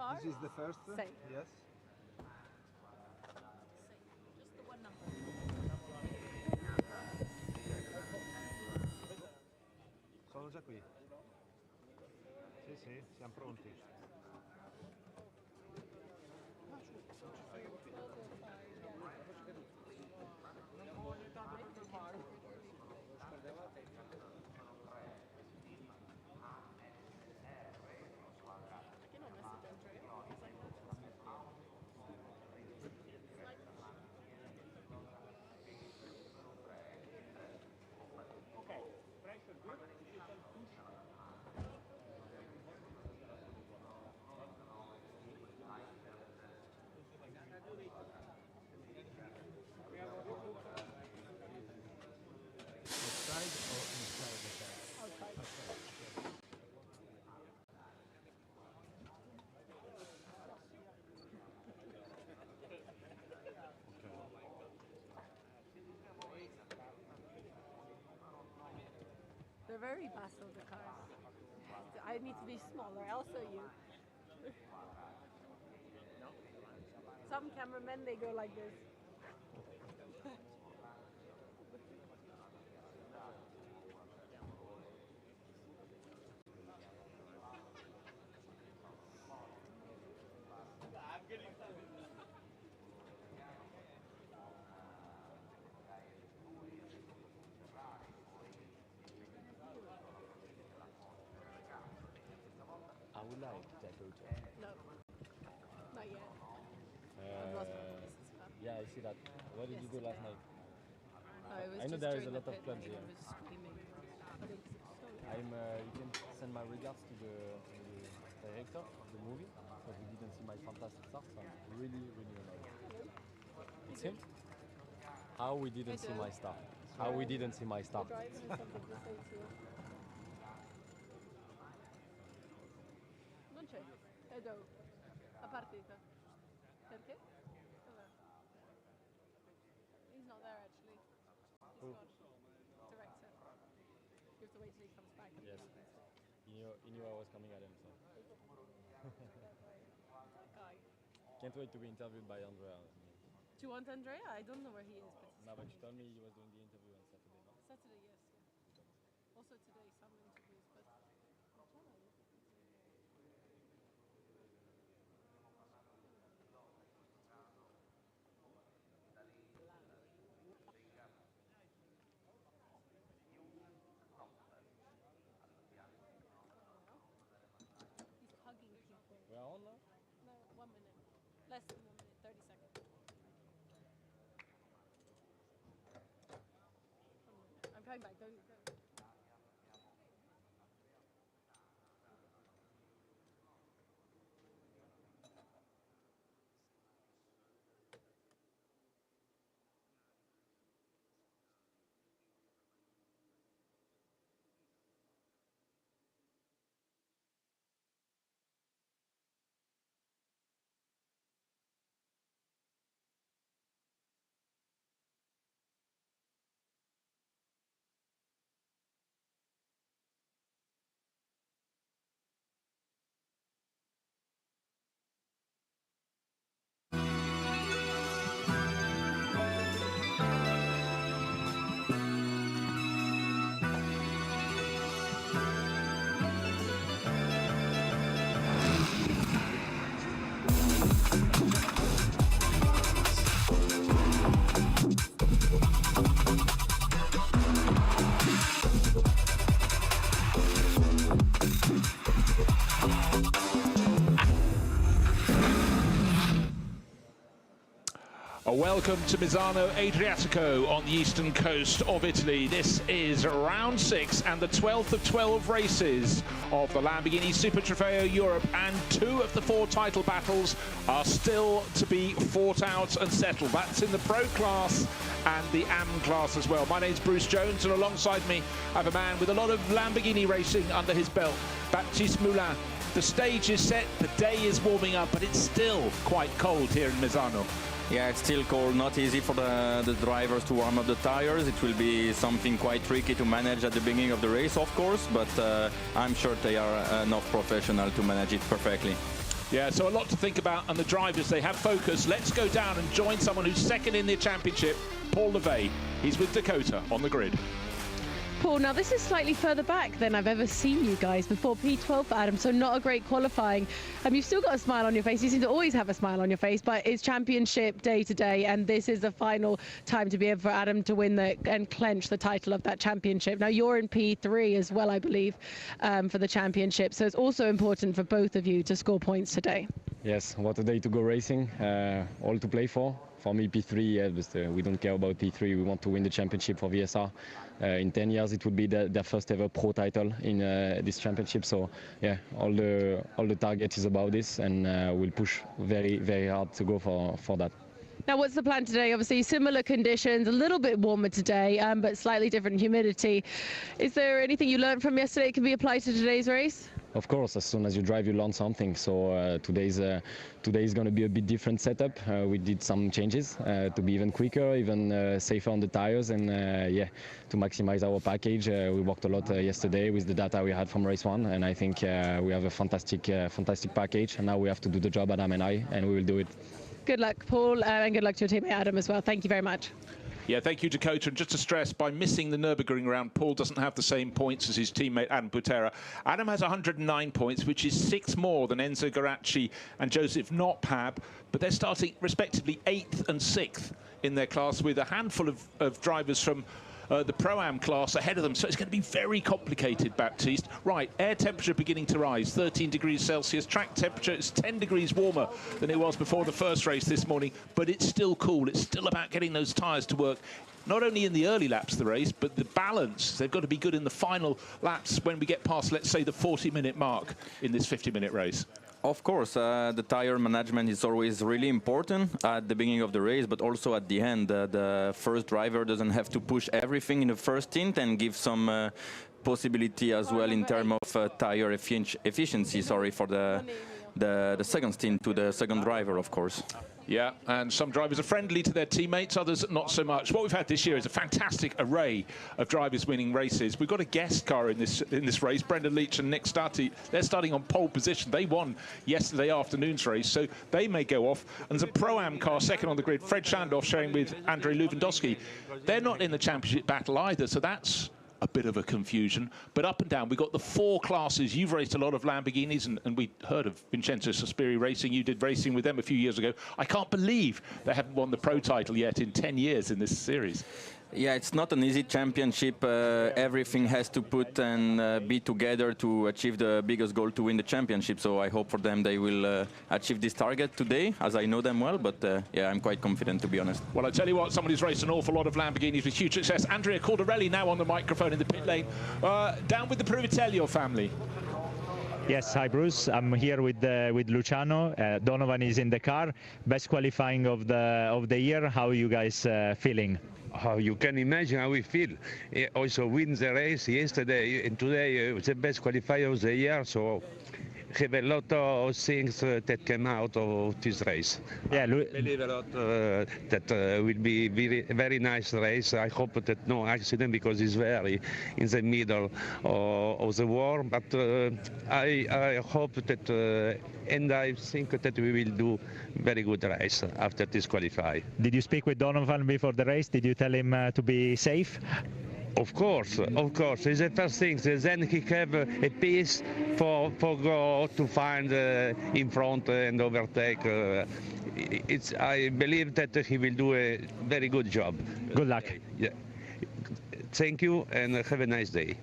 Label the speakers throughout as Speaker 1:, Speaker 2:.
Speaker 1: car?
Speaker 2: This is the first?
Speaker 1: Same.
Speaker 2: Yes.
Speaker 1: Just the one number.
Speaker 2: Sono già qui. Sì, sì, siamo pronti. Outside or inside the car?
Speaker 1: Outside.
Speaker 2: Outside.
Speaker 1: They're very massive, the cars. I need to be smaller, also you. Some cameramen, they go like this.
Speaker 3: I would like that auto.
Speaker 1: No, not yet. I'm lost on this as well.
Speaker 3: Yeah, I see that. What did you do last night?
Speaker 1: I
Speaker 3: know
Speaker 1: just
Speaker 3: there is
Speaker 1: during
Speaker 3: a lot
Speaker 1: the
Speaker 3: of
Speaker 1: pit
Speaker 3: clubs
Speaker 1: lane,
Speaker 3: here.
Speaker 1: I was screaming. But it's so
Speaker 3: You can send my regards to the director of the movie because we didn't see my fantastic start. So I'm really, really annoyed. It's him? How we didn't see my start? How we didn't see my
Speaker 1: The
Speaker 3: start?
Speaker 1: driver has something to say to you. Non c'è. Edo. A partita. Perché? Dov'è? He's not there actually. He's
Speaker 3: Who?
Speaker 1: gone. Director. You have to wait till he comes back. And
Speaker 3: Yes. He knew I was coming at him, so.
Speaker 1: Guy.
Speaker 3: Can't wait to be interviewed by Andrea.
Speaker 1: Do you want Andrea? I don't know where he is, but he's
Speaker 3: No, but you told me he was doing the interview on Saturday, no?
Speaker 1: Saturday, yes, yeah. Also today, some interviews, but I'm trying to look at it. He's hugging people.
Speaker 3: We're on now?
Speaker 1: No, 1 minute. Less than 1 minute, 30 seconds. 1 minute. I'm coming back, don't.
Speaker 4: Welcome to Misano Adriatico on the eastern coast of Italy. This is round 6 and the 12th of 12 races of the Lamborghini Super Trofeo Europe, and 2 of the 4 title battles are still to be fought out and settled. That's in the Pro class and the AM class as well. My name's Bruce Jones, and alongside me I have a man with a lot of Lamborghini racing under his belt, Baptiste Moulin. The stage is set, the day is warming up, but it's still quite cold here in Misano.
Speaker 5: Yeah, it's still cold, not easy for the drivers to warm up the tires. It will be something quite tricky to manage at the beginning of the race, of course, but I'm sure they are enough professional to manage it perfectly.
Speaker 4: Yeah, so a lot to think about, and the drivers, they have focus. Let's go down and join someone who's second in the championship, Paul Levey. He's with Dakota on the grid.
Speaker 6: Paul, now this is slightly further back than I've ever seen you guys before. P12 for Adam, so not a great qualifying. You've still got a smile on your face. You seem to always have a smile on your face, but it's championship day today, and this is the final time to be able for Adam to win and clench the title of that championship. Now you're in P3 as well, I believe, for the championship, so it's also important for both of you to score points today.
Speaker 7: Yes, what a day to go racing, all to play for. For me, P3, yeah, but, we don't care about P3. We want to win the championship for VSR. In 10 years, it would be their first ever pro title in this championship. So, yeah, all the target is about this, and we'll push very, very hard to go for that.
Speaker 6: Now, what's the plan today? Obviously, similar conditions, a little bit warmer today, but slightly different humidity. Is there anything you learned from yesterday that can be applied to today's race?
Speaker 7: Of course, as soon as you drive, you learn something. So today is going to be a bit different setup. We did some changes to be even quicker, even safer on the tires, and yeah, to maximize our package. We worked a lot yesterday with the data we had from race 1, and I think we have a fantastic package. And now we have to do the job, Adam and I, and we will do it.
Speaker 6: Good luck, Paul, and good luck to your teammate Adam as well. Thank you very much.
Speaker 4: Yeah, thank you, Dakota. And just to stress, by missing the Nürburgring round, Paul doesn't have the same points as his teammate Adam Butera. Adam has 109 points, which is 6 more than Enzo Garacci and Joseph Notpab, but they're starting respectively 8th and 6th in their class, with a handful of drivers from the Pro-Am class ahead of them. So it's going to be very complicated, Baptiste. Right, air temperature beginning to rise, 13 degrees Celsius. Track temperature is 10 degrees warmer than it was before the first race this morning, but it's still cool. It's still about getting those tyres to work, not only in the early laps of the race, but the balance. They've got to be good in the final laps when we get past, let's say, the 40-minute mark in this 50-minute race.
Speaker 5: Of course, the tire management is always really important at the beginning of the race, but also at the end. The first driver doesn't have to push everything in the first stint and give some possibility as well in terms of tire efficiency, for the second stint to the second driver, of course.
Speaker 4: Yeah, and some drivers are friendly to their teammates, others not so much. What we've had this year is a fantastic array of drivers winning races. We've got a guest car in this race, Brendan Leach and Nick Stati. They're starting on pole position. They won yesterday afternoon's race, so they may go off. And there's a Pro-Am car second on the grid, Fred Shandoff sharing with Andrei Lewandowski. They're not in the championship battle either, so that's a bit of a confusion. But up and down, we've got the 4 classes. You've raced a lot of Lamborghinis, and we heard of Vincenzo Sospiri racing. You did racing with them a few years ago. I can't believe they haven't won the pro title yet in 10 years in this series.
Speaker 5: Yeah, it's not an easy championship. Everything has to put and be together to achieve the biggest goal to win the championship. So I hope for them they will achieve this target today, as I know them well. But yeah, I'm quite confident, to be honest.
Speaker 4: Well, I tell you what, someone who's raced an awful lot of Lamborghinis with huge success. Andrea Caldarelli now on the microphone in the pit lane. Down with the Privitello family.
Speaker 8: Yes, hi Bruce. I'm here with Luciano. Donovan is in the car. Best qualifying of the year. How are you guys feeling?
Speaker 9: How you can imagine how we feel. He also wins the race yesterday and today. The best qualifier of the year. So have a lot of things that came out of this race.
Speaker 8: Yeah,
Speaker 9: I believe a lot that will be very nice race. I hope that no accident because it's very in the middle of the war. But I hope that and I think that we will do very good race after this qualify.
Speaker 8: Did you speak with Donovan before the race? Did you tell him to be safe?
Speaker 9: Of course. It's the first thing. Then he have a piece for go to find in front and overtake. I believe that he will do a very good job.
Speaker 8: Good luck.
Speaker 9: Yeah. Thank you and have a nice day.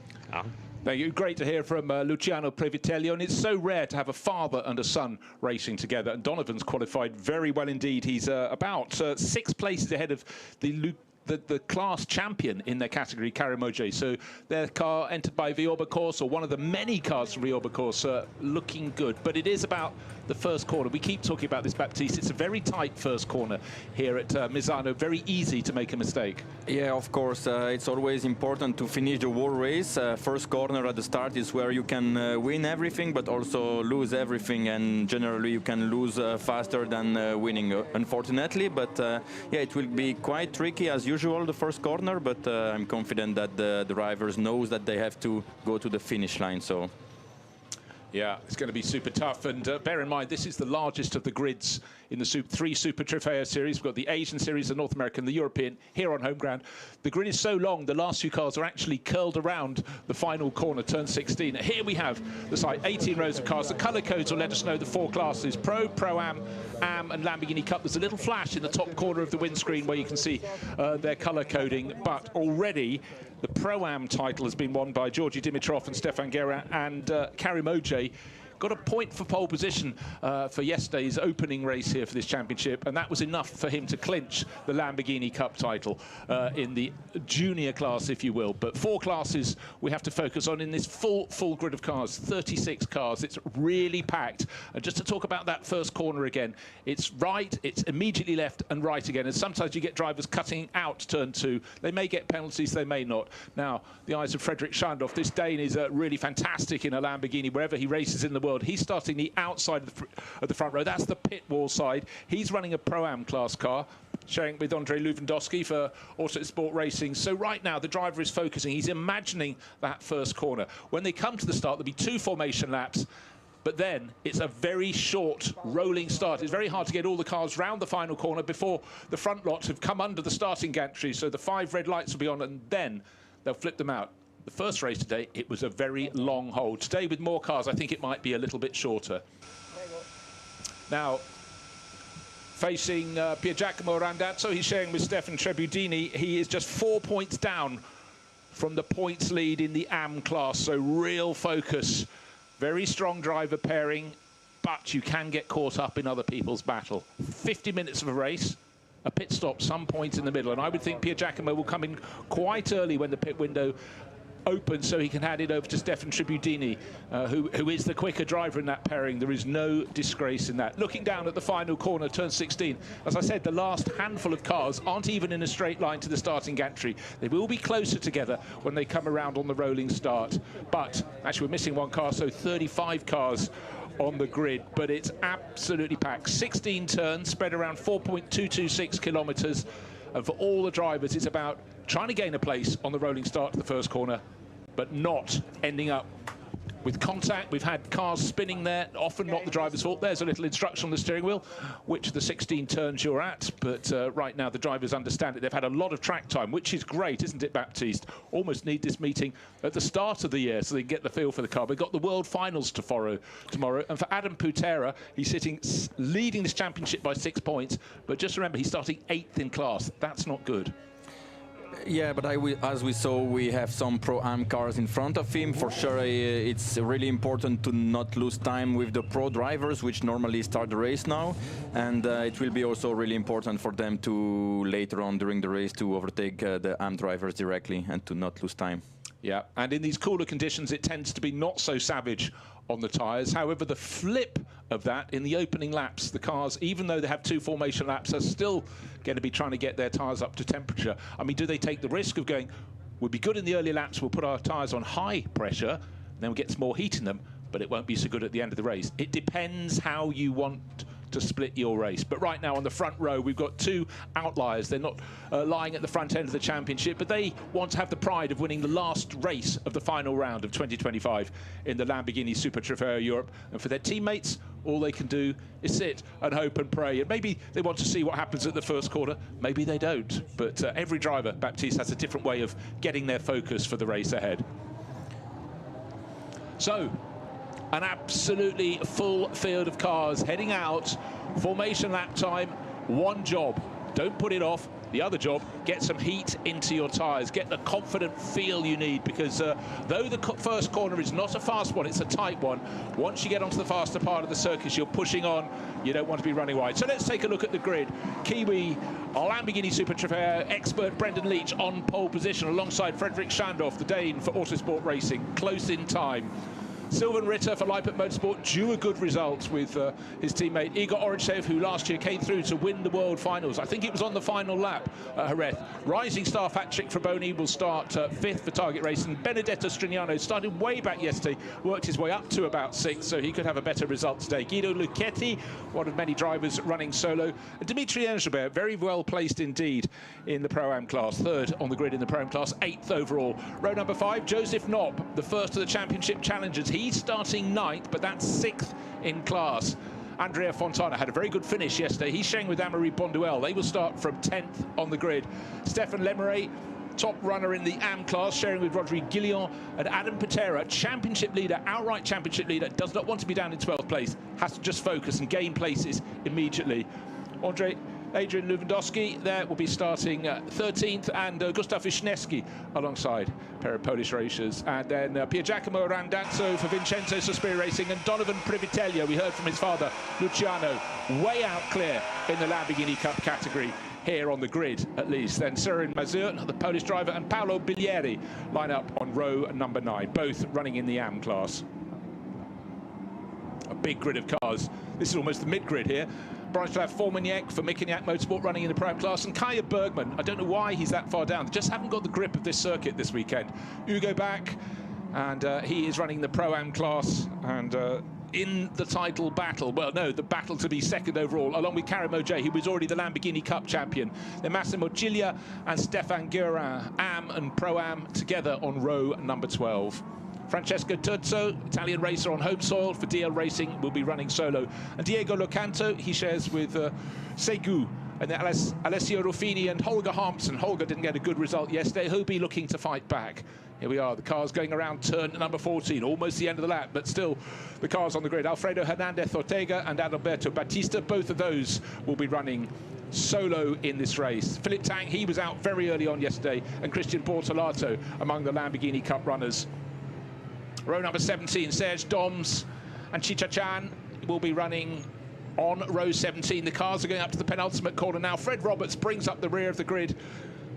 Speaker 4: Thank you. Great to hear from Luciano Privitello, and it's so rare to have a father and a son racing together. And Donovan's qualified very well indeed. He's about 6 places ahead of the class champion in their category, Karamoje. So their car entered by Vioba Course, or one of the many cars from Vioba Course, looking good. But it is about the first corner. We keep talking about this, Baptiste. It's a very tight first corner here at Misano. Very easy to make a mistake.
Speaker 5: Yeah, of course. It's always important to finish the whole race. First corner at the start is where you can win everything, but also lose everything. And generally, you can lose faster than winning, unfortunately. But yeah, it will be quite tricky as usual, the first corner. But I'm confident that the drivers knows that they have to go to the finish line. So.
Speaker 4: Yeah, it's going to be super tough. And bear in mind, this is the largest of the grids in the three Super Trofeo series. We've got the Asian series, the North American, the European, here on home ground. The grid is so long, the last few cars are actually curled around the final corner, turn 16. Here we have the site, 18 rows of cars. The colour codes will let us know the 4 classes, Pro, Pro-Am, Am and Lamborghini Cup. There's a little flash in the top corner of the windscreen where you can see their colour coding. But already, the Pro-Am title has been won by Georgi Dimitrov and Stefan Guerra and Karim Ojay. Got a point for pole position for yesterday's opening race here for this championship, and that was enough for him to clinch the Lamborghini Cup title in the junior class, if you will. But 4 classes we have to focus on in this full grid of cars, 36 cars. It's really packed. And just to talk about that first corner again, it's right, it's immediately left and right again. And sometimes you get drivers cutting out turn 2. They may get penalties, they may not. Now, the eyes of Fredrik Schandorf. This Dane is really fantastic in a Lamborghini wherever he races in the world. He's starting the outside of the front row. That's the pit wall side. He's running a Pro-Am class car, sharing with Andrei Lewandowski for Autosport Racing. So right now, the driver is focusing. He's imagining that first corner. When they come to the start, there'll be 2 formation laps. But then it's a very short rolling start. It's very hard to get all the cars round the final corner before the front lots have come under the starting gantry. So the 5 red lights will be on, and then they'll flip them out. The first race today, it was a very long hold. Today, with more cars, I think it might be a little bit shorter. Now, facing Pier Giacomo Randazzo, he's sharing with Stefan Trebudini. He is just 4 points down from the points lead in the Am class, so real focus. Very strong driver pairing, but you can get caught up in other people's battle. 50 minutes of a race. A pit stop some point in the middle, and I would think Pier Giacomo will come in quite early when the pit window opens, so he can hand it over to Stefan Trebudini, who is the quicker driver in that pairing. There is no disgrace in that. Looking down at the final corner, turn 16, as I said, the last handful of cars aren't even in a straight line to the starting gantry. They will be closer together when they come around on the rolling start. But actually, we're missing 1 car, so 35 cars on the grid, but it's absolutely packed. 16 turns spread around 4.226 kilometers, and for all the drivers, it's about trying to gain a place on the rolling start to the first corner, but not ending up with contact. We've had cars spinning there, often not the driver's fault. There's a little instruction on the steering wheel, which of the 16 turns you're at, but right now the drivers understand it. They've had a lot of track time, which is great, isn't it, Baptiste? Almost need this meeting at the start of the year so they can get the feel for the car. We've got the World Finals tomorrow, and for Adam Putera, he's leading this championship by 6 points, but just remember, he's starting 8th in class. That's not good.
Speaker 5: Yeah, but as we saw, we have some Pro-Am cars in front of him. For sure, it's really important to not lose time with the Pro drivers, which normally start the race now. And it will be also really important for them to, later on during the race, to overtake the Am drivers directly and to not lose time.
Speaker 4: Yeah, and in these cooler conditions, it tends to be not so savage on the tyres. However, the flip of that in the opening laps, the cars, even though they have 2 formation laps, are still going to be trying to get their tyres up to temperature. I mean, do they take the risk of going, we'll be good in the early laps, we'll put our tyres on high pressure, then we'll get some more heat in them, but it won't be so good at the end of the race? It depends how you want to split your race. But right now on the front row, we've got 2 outliers. They're not lying at the front end of the championship, but they want to have the pride of winning the last race of the final round of 2025 in the Lamborghini Super Trofeo Europe. And for their teammates, all they can do is sit and hope and pray. And maybe they want to see what happens at the first corner. Maybe they don't. But every driver, Baptiste, has a different way of getting their focus for the race ahead. So, an absolutely full field of cars heading out. Formation lap time, 1 job. Don't put it off. The other job, get some heat into your tyres. Get the confident feel you need, because though the first corner is not a fast one, it's a tight one. Once you get onto the faster part of the circus, you're pushing on. You don't want to be running wide. So let's take a look at the grid. Kiwi Lamborghini Super Trofeo expert Brendan Leach on pole position alongside Fredrik Schandorf, the Dane for Autosport Racing, close in time. Sylvan Ritter for Leipzig Motorsport drew a good result with his teammate Igor Orychev, who last year came through to win the World Finals. I think it was on the final lap at Jerez. Rising star Patrick Fraboni will start 5th for Target Racing. Benedetto Strignano started way back yesterday, worked his way up to about 6th, so he could have a better result today. Guido Lucchetti, one of many drivers running solo. And Dimitri Engelbert, very well placed indeed in the Pro-Am class. 3rd on the grid in the Pro-Am class, 8th overall. Row number 5, Joseph Knopp, the first of the championship challengers. He He's starting 9th, but that's 6th in class. Andrea Fontana had a very good finish yesterday. He's sharing with Amaury Bonduel. They will start from 10th on the grid. Stefan Lemeray, top runner in the AM class, sharing with Rodrigue Guillon, and Adam Patera, championship leader, outright championship leader, does not want to be down in 12th place, has to just focus and gain places immediately. Adrian Lewandowski there will be starting 13th, and Gustav Wisniewski alongside a pair of Polish racers. And then Pier Giacomo Randazzo for Vincenzo Sospiri Racing, and Donovan Privitello, we heard from his father, Luciano, way out clear in the Lamborghini Cup category here on the grid, at least. Then Søren Mazur, the Polish driver, and Paolo Bilieri line up on row number 9, both running in the AM class. A big grid of cars. This is almost the mid-grid here. Bronislav Formaniak for Mikiniak Motorsport running in the Pro-Am class, and Kaya Bergman, I don't know why he's that far down. They just haven't got the grip of this circuit this weekend. Ugo Bach, and he is running the Pro-Am class, and in the title battle, well, no, the battle to be 2nd overall, along with Karim Oj, who was already the Lamborghini Cup champion. Then Massimo Giglia and Stéphane Guerin, AM and Pro-Am together on row number 12. Francesco Turzo, Italian racer on home soil for DL Racing, will be running solo. And Diego Locanto, he shares with Segu, and then Alessio Ruffini and Holger Harmsen. Holger didn't get a good result yesterday. He'll be looking to fight back. Here we are, the cars going around turn number 14, almost the end of the lap, but still the cars on the grid. Alfredo Hernandez Ortega and Adalberto Batista, both of those will be running solo in this race. Philip Tang, he was out very early on yesterday, and Christian Bortolato among the Lamborghini Cup runners. Row number 17, Serge Doms and Chicha Chan will be running on row 17. The cars are going up to the penultimate corner now. Fred Roberts brings up the rear of the grid.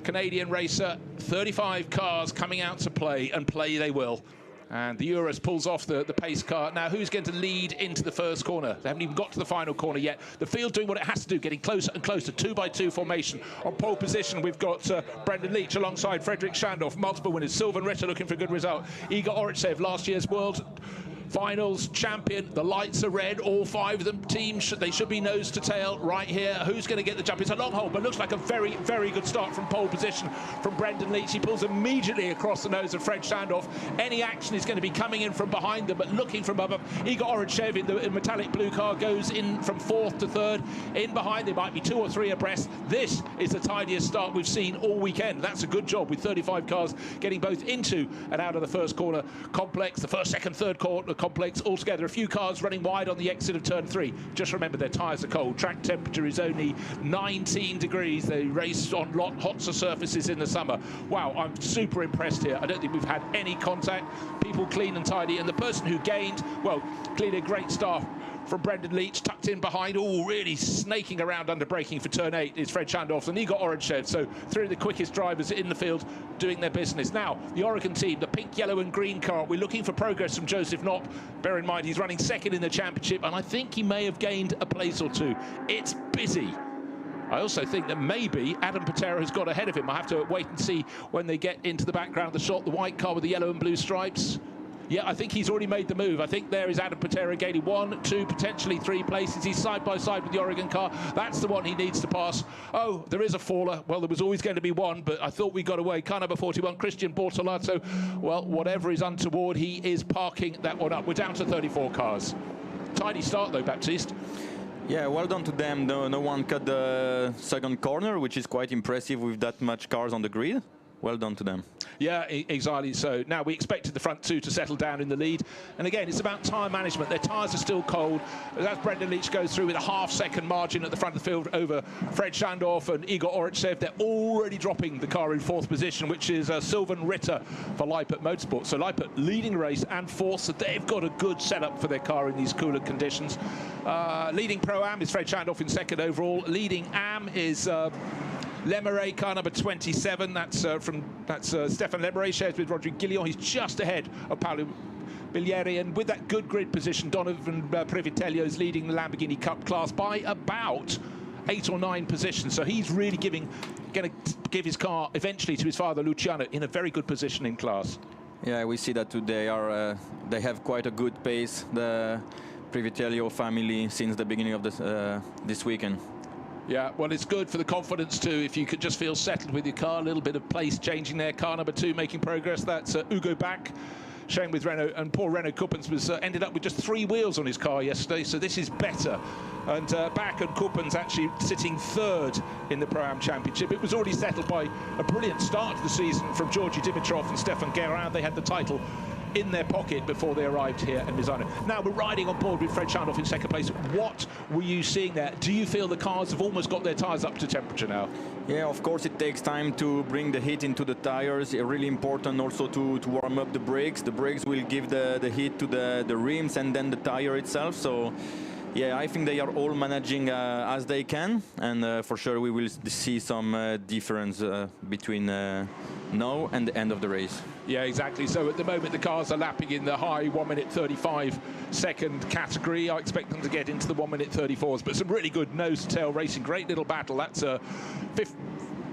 Speaker 4: Canadian racer, 35 cars coming out to play, and play they will. And the Urus pulls off the pace car. Now, who's going to lead into the first corner? They haven't even got to the final corner yet. The field doing what it has to do, getting closer and closer. 2x2 formation. On pole position, we've got Brendan Leach alongside Frederick Schandorf. Multiple winners. Sylvan Ritter looking for a good result. Igor Oritsev, last year's World Finals champion. The lights are red. All 5 of them teams, they should be nose to tail right here. Who's going to get the jump? It's a long hole, but looks like a very, very good start from pole position from Brendan Leach. He pulls immediately across the nose of Fred Schandorf. Any action is going to be coming in from behind them, but looking from above. Igor Oritsev in the metallic blue car goes in from 4th to 3rd. In behind, there might be 2 or 3 abreast. This is the tidiest start we've seen all weekend. That's a good job with 35 cars getting both into and out of the first corner complex, the first, second, third corner complex altogether. A few cars running wide on the exit of turn 3. Just remember, their tyres are cold. Track temperature is only 19 degrees. They race on hotter surfaces in the summer. Wow, I'm super impressed here. I don't think we've had any contact. People clean and tidy. And the person who gained, well, clearly a great start from Brendan Leach, tucked in behind, really snaking around under braking for turn 8 is Fred Schandorf and Igor Oritsev. So 3 of the quickest drivers in the field doing their business. Now, the Oregon team, the pink, yellow and green car, we're looking for progress from Joseph Knopp. Bear in mind, he's running 2nd in the championship, and I think he may have gained a place or 2. It's busy. I also think that maybe Adam Patera has got ahead of him. I have to wait and see when they get into the background of the shot, the white car with the yellow and blue stripes. Yeah, I think he's already made the move. I think there is Adam Patera gaining 1, 2, potentially 3 places. He's side by side with the Oregon car. That's the one he needs to pass. Oh, there is a faller. Well, there was always going to be one, but I thought we got away. Car number 41, Christian Bortolato. Well, whatever is untoward, he is parking that one up. We're down to 34 cars. Tidy start, though, Baptiste.
Speaker 5: Yeah, well done to them. No one cut the second corner, which is quite impressive with that much cars on the grid. Well done to them.
Speaker 4: Yeah, exactly. So now we expected the front 2 to settle down in the lead. And again, it's about tyre management. Their tyres are still cold. As Brendan Leach goes through with a half-second margin at the front of the field over Fred Schandorf and Igor Oritsev, they're already dropping the car in 4th position, which is Sylvan Ritter for Leipert Motorsport. So Leipert leading the race and 4th, so they've got a good setup for their car in these cooler conditions. Leading Pro-Am is Fred Schandorf in 2nd overall. Leading Am is Lemeray, car number 27. That's Stefan Lemeray, shares with Rodrigue Guillon. He's just ahead of Paolo Bilieri, and with that good grid position, Donovan Privitello is leading the Lamborghini Cup class by about 8 or 9 positions. So he's really going to give his car eventually to his father Luciano in a very good position in class.
Speaker 5: Yeah, we see that today they have quite a good pace, the Privitello family, since the beginning of this weekend.
Speaker 4: Yeah, well, it's good for the confidence too. If you could just feel settled with your car, a little bit of place changing there. Car number 2 making progress. That's Ugo Bach. sharing with Renault, and poor Renault Kuppens was ended up with just 3 wheels on his car yesterday, so this is better. And Bach and Kuppens actually sitting 3rd in the Pro-Am Championship. It was already settled by a brilliant start to the season from Georgi Dimitrov and Stefan Guerin. They had the title in their pocket before they arrived here in Misano. Now we're riding on board with Fred Schandorf in 2nd place. What were you seeing there? Do you feel the cars have almost got their tyres up to temperature now?
Speaker 5: Yeah, of course it takes time to bring the heat into the tires. Really important also to warm up the brakes. The brakes will give the heat to the rims and then the tire itself. So yeah, I think they are all managing as they can, and for sure we will see some difference between now and the end of the race.
Speaker 4: Yeah, exactly. So at the moment the cars are lapping in the high 1 minute 35 second category. I expect them to get into the 1 minute 34s, but some really good nose-to-tail racing. Great little battle. That's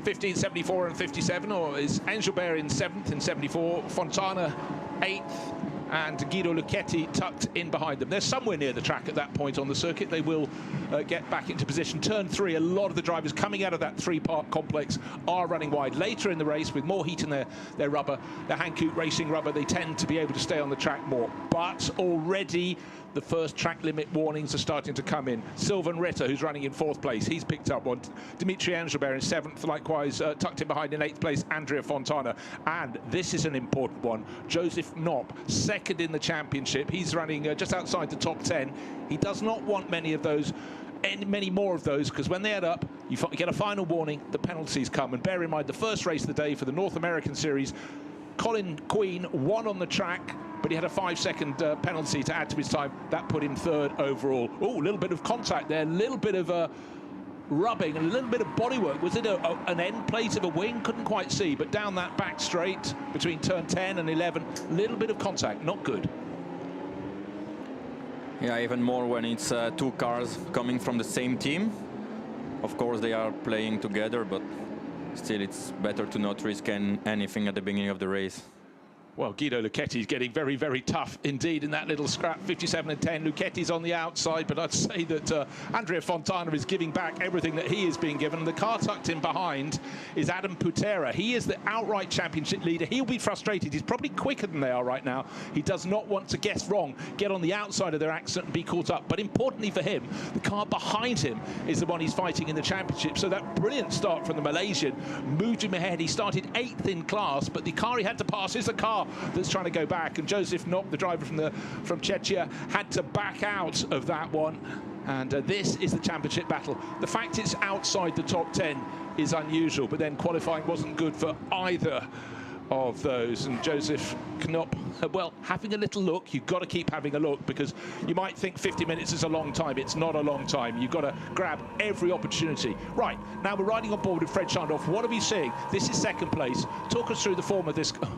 Speaker 4: 15, 74 and 57, or is Engelbert in 7th in 74, Fontana 8th, and Guido Lucchetti tucked in behind them. They're somewhere near the track at that point on the circuit. They will get back into position. Turn 3, a lot of the drivers coming out of that 3-part complex are running wide. Later in the race, with more heat in their rubber, the Hankook Racing rubber, they tend to be able to stay on the track more. But already the first track limit warnings are starting to come in. Sylvain Ritter, who's running in 4th place, he's picked up one. Dimitri Engelbert in 7th, likewise tucked in behind in 8th place, Andrea Fontana. And this is an important one, Joseph Knopp, 2nd in the championship. He's running just outside the top 10. He does not want many of those, many more of those, because when they add up, you get a final warning, the penalties come. And bear in mind, the first race of the day for the North American Series, Colin Queen won on the track, but he had a 5-second penalty to add to his time. That put him 3rd overall. Oh, a little bit of contact there, a little bit of rubbing, and a little bit of bodywork. Was it an end plate of a wing? Couldn't quite see, but down that back straight between turn 10 and 11, a little bit of contact, not good.
Speaker 5: Yeah, even more when it's 2 cars coming from the same team. Of course, they are playing together, but still it's better to not risk anything at the beginning of the race.
Speaker 4: Well, Guido Lucchetti is getting very, very tough indeed in that little scrap, 57 and 10. Luchetti's on the outside, but I'd say that Andrea Fontana is giving back everything that he is being given. The car tucked in behind is Adam Putera. He is the outright championship leader. He'll be frustrated. He's probably quicker than they are right now. He does not want to guess wrong, get on the outside of their accident and be caught up. But importantly for him, the car behind him is the one he's fighting in the championship. So that brilliant start from the Malaysian moved him ahead. He started 8th in class, but the car he had to pass is the car that's trying to go back, and Joseph Knopp, the driver from Czechia, had to back out of that one. And this is the championship battle. The fact it's outside the top 10 is unusual, but then qualifying wasn't good for either of those. And Joseph Knopp, well, having a little look. You've got to keep having a look, because you might think 50 minutes is a long time. It's not a long time. You've got to grab every opportunity. Right, now we're riding on board with Fred Schandorf. What are we seeing? This is 2nd place. Talk us through the form of this car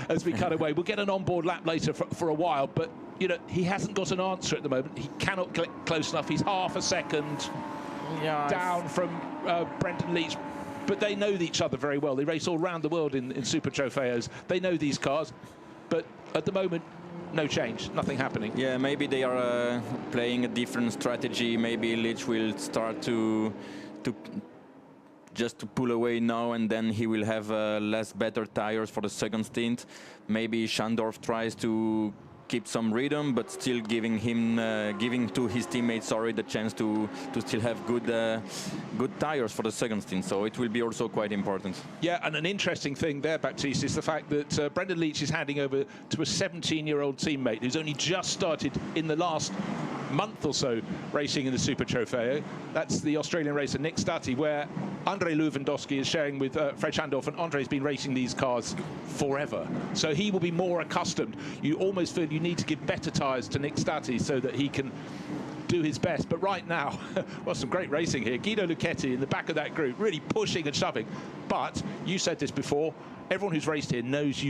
Speaker 4: as we cut away. We'll get an onboard lap later for a while, but you know, he hasn't got an answer at the moment. He cannot get close enough. He's half a second down from Brendan Leach. But they know each other very well. They race all around the world in Super Trofeos. They know these cars, but at the moment, no change, nothing happening.
Speaker 5: Yeah, maybe they are playing a different strategy. Maybe Leach will start to pull away now, and then he will have less better tires for the 2nd stint. Maybe Schandorf tries to keep some rhythm, but still giving to his teammates, the chance to still have good tires for the 2nd stint. So it will be also quite important.
Speaker 4: Yeah, and an interesting thing there, Baptiste, is the fact that Brendan Leach is handing over to a 17-year-old teammate who's only just started in the last month or so racing in the Super Trofeo. That's the Australian racer Nick Stati, where Andrei Lewandowski is sharing with Fred Schandorf, and Andrei's been racing these cars forever. So he will be more accustomed. You almost feel you need to give better tyres to Nick Stati so that he can do his best. But right now, well, some great racing here. Guido Lucchetti in the back of that group, really pushing and shoving. But you said this before, everyone who's raced here knows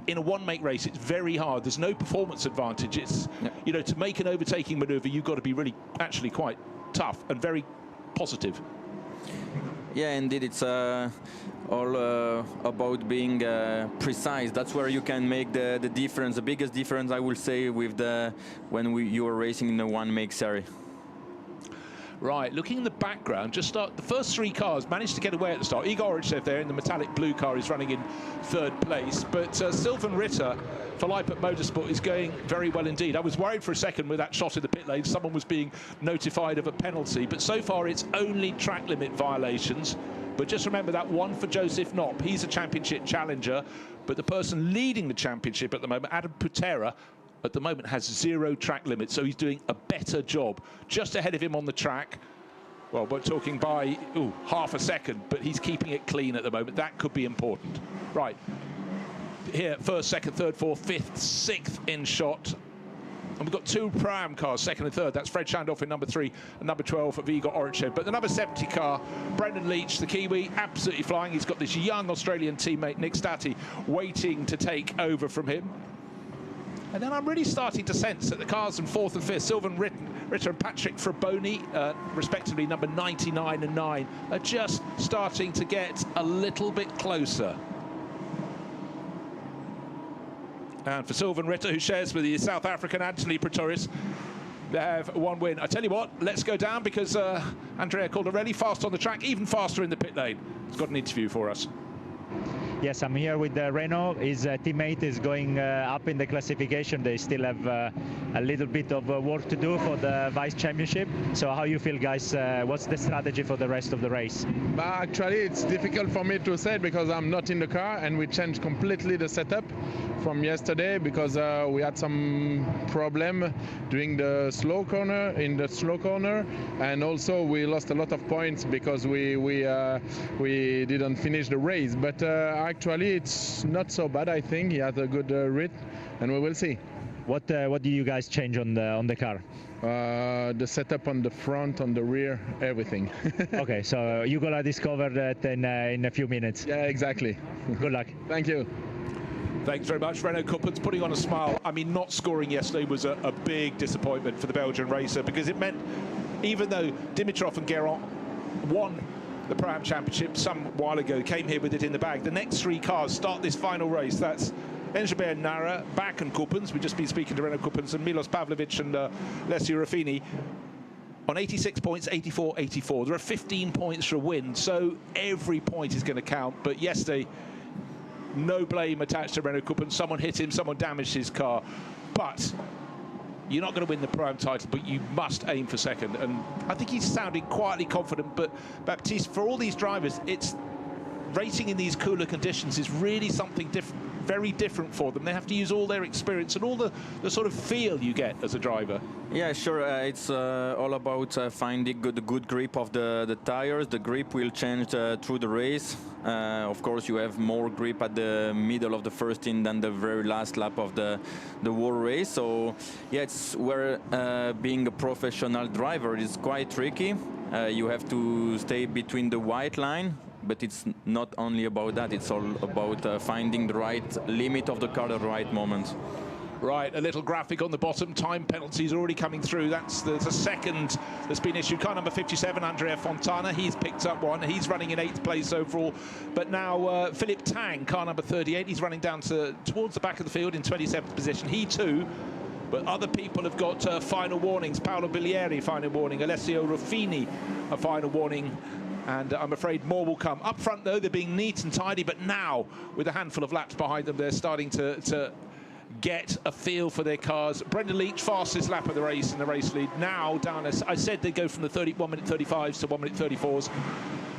Speaker 4: in a one-make race, it's very hard. There's no performance advantage. It's, you know, to make an overtaking maneuver, you've got to be really, actually quite tough and very positive.
Speaker 5: Yeah, indeed, it's all about being precise. That's where you can make the difference, the biggest difference, I will say, with you are racing in a one-make series.
Speaker 4: Right, looking in the background, just start the first three cars managed to get away at the start. Igor Orchev there in the metallic blue car is running in third place, but Sylvain Ritter for Leipzig Motorsport is going very well indeed. I was worried for a second with that shot in the pit lane, someone was being notified of a penalty, but so far it's only track limit violations. But just remember that one for Joseph Knopp, he's a championship challenger, but the person leading the championship at the moment, Adam Putera, at the moment has 0 track limits, so he's doing a better job. Just ahead of him on the track, well, we're talking by half a second, but he's keeping it clean at the moment. That could be important. Right, here, first, second, third, fourth, fifth, sixth in shot. And we've got 2 Pro-Am cars, second and third. That's Fred Shandorf in number 3 and number 12 of Igor Orchev. But the number 70 car, Brendan Leach, the Kiwi, absolutely flying. He's got this young Australian teammate, Nick Stati, waiting to take over from him. And then I'm really starting to sense that the cars in fourth and fifth, Sylvain Ritter and Patrick Fraboni, respectively number 99 and 9, are just starting to get a little bit closer. And for Sylvain Ritter, who shares with the South African Anthony Pretorius, they have 1 win. I tell you what, let's go down because Andrea Caldarelli, fast on the track, even faster in the pit lane. He's got an interview for us.
Speaker 8: Yes, I'm here with Renault. His teammate is going up in the classification. They still have a little bit of work to do for the Vice Championship. So how you feel, guys? What's the strategy for the rest of the race?
Speaker 10: Actually, it's difficult for me to say because I'm not in the car, and we changed completely the setup from yesterday because we had some problem doing the slow corner, and also we lost a lot of points because we didn't finish the race. But actually, it's not so bad. I think he had a good rhythm, and we will see.
Speaker 8: What do you guys change on the car?
Speaker 10: The setup on the front, on the rear, everything.
Speaker 8: Okay, so you're gonna discover that in a few minutes.
Speaker 10: Yeah, exactly.
Speaker 8: Good luck.
Speaker 10: Thank you.
Speaker 4: Thanks very much. Renault Kuppens putting on a smile. I mean, not scoring yesterday was a big disappointment for the Belgian racer because it meant, even though Dimitrov and Guérin won the Pro-Am Championship some while ago, came here with it in the bag, the next 3 cars start this final race. That's Engelbert Nara, Bach and Kuppens. We've just been speaking to Renault Kuppens, and Milos Pavlovic and Alessio Ruffini on 86 points, 84, 84. There are 15 points for a win, so every point is going to count. But yesterday, no blame attached to Renault Kuppens. Someone hit him, someone damaged his car. But you're not going to win the Pro-Am title, but you must aim for second. And I think he's sounding quietly confident. But Baptiste, for all these drivers, it's racing in these cooler conditions is really something different, very different for them. They have to use all their experience and all the sort of feel you get as a driver.
Speaker 5: Yeah, sure. It's all about finding the good grip of the tires. The grip will change through the race. Of course, you have more grip at the middle of the first stint than the very last lap of the whole race. So, yeah, it's where being a professional driver is quite tricky. You have to stay between the white line. But it's not only about that, it's all about finding the right limit of the car at the right moment.
Speaker 4: Right, a little graphic on the bottom. Time penalties already coming through. There's a second that's been issued. Car number 57, Andrea Fontana. He's picked up one. He's running in 8th place overall. But now Philip Tang, car number 38. He's running down towards the back of the field in 27th position. He too. But other people have got final warnings. Paolo Bilieri, final warning. Alessio Ruffini, a final warning. And I'm afraid more will come. Up front, though, they're being neat and tidy. But now, with a handful of laps behind them, they're starting to get a feel for their cars. Brendan Leach, fastest lap of the race in the race lead. Now, down as I said, they go from the 1 minute 35s to 1 minute 34s.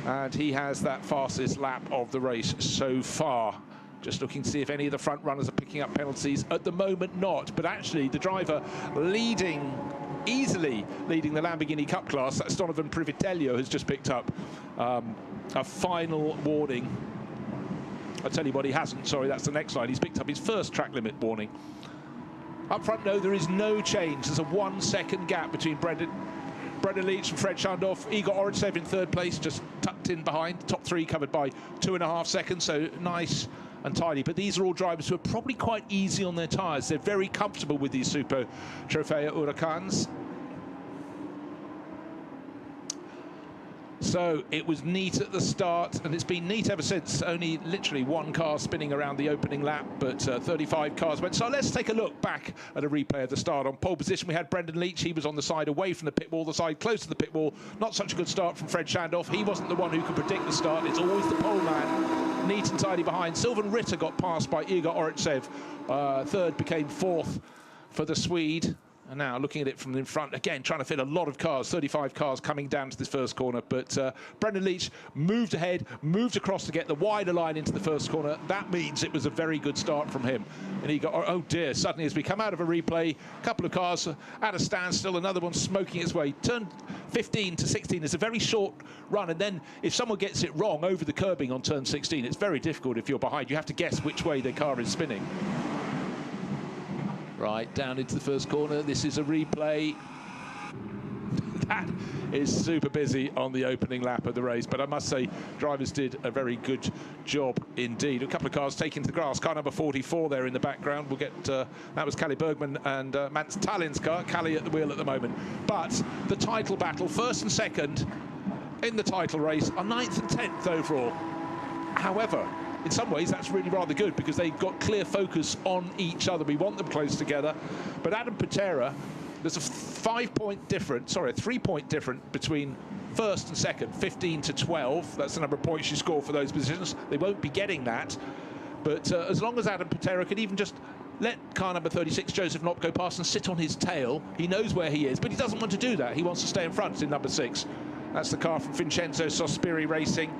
Speaker 4: And he has that fastest lap of the race so far. Just looking to see if any of the front runners are picking up penalties. At the moment, not. But actually, the driver easily leading the Lamborghini Cup class, that's Donovan Privitello, has just picked up a final warning. I'll tell you what he hasn't. Sorry, that's the next slide. He's picked up his first track limit warning. Up front, no, there is no change. There's a 1 second gap between Brendan Leach and Fred Shandorf. Igor Orchev in 3rd place, just tucked in behind. Top 3 covered by 2.5 seconds, so nice and tidy. But these are all drivers who are probably quite easy on their tyres. They're very comfortable with these Super Trofeo Huracans. So it was neat at the start, and it's been neat ever since. Only literally one car spinning around the opening lap, but 35 cars went. So let's take a look back at a replay of the start. On pole position, we had Brendan Leach. He was on the side away from the pit wall, the side close to the pit wall. Not such a good start from Fred Shandorf. He wasn't the one who could predict the start. It's always the pole man, neat and tidy behind. Sylvan Ritter got passed by Igor Oritsev. Third became fourth for the Swede. And now looking at it from in front, again, trying to fit a lot of cars, 35 cars coming down to this first corner. But Brendan Leach moved ahead, moved across to get the wider line into the first corner. That means it was a very good start from him. And he got, oh dear, suddenly as we come out of a replay, a couple of cars at a standstill, another one smoking its way. Turn 15 to 16 is a very short run. And then if someone gets it wrong over the curbing on turn 16, it's very difficult if you're behind. You have to guess which way the car is spinning. Right, down into the first corner. This is a replay. That is super busy on the opening lap of the race, but I must say drivers did a very good job indeed. A couple of cars taken to the grass. Car number 44 there in the background. We'll get that was Kalle Bergman and Mats Tallin's car. Kalle at the wheel at the moment. But the title battle, first and second in the title race, are 9th and 10th overall. However, in some ways, that's really rather good because they've got clear focus on each other. We want them close together. But Adam Patera, there's a 3-point difference between first and second, 15 to 12. That's the number of points you score for those positions. They won't be getting that. But as long as Adam Patera could even just let car number 36, Joseph Knopp, go past and sit on his tail, he knows where he is, but he doesn't want to do that. He wants to stay in front in number 6. That's the car from Vincenzo Sospiri Racing.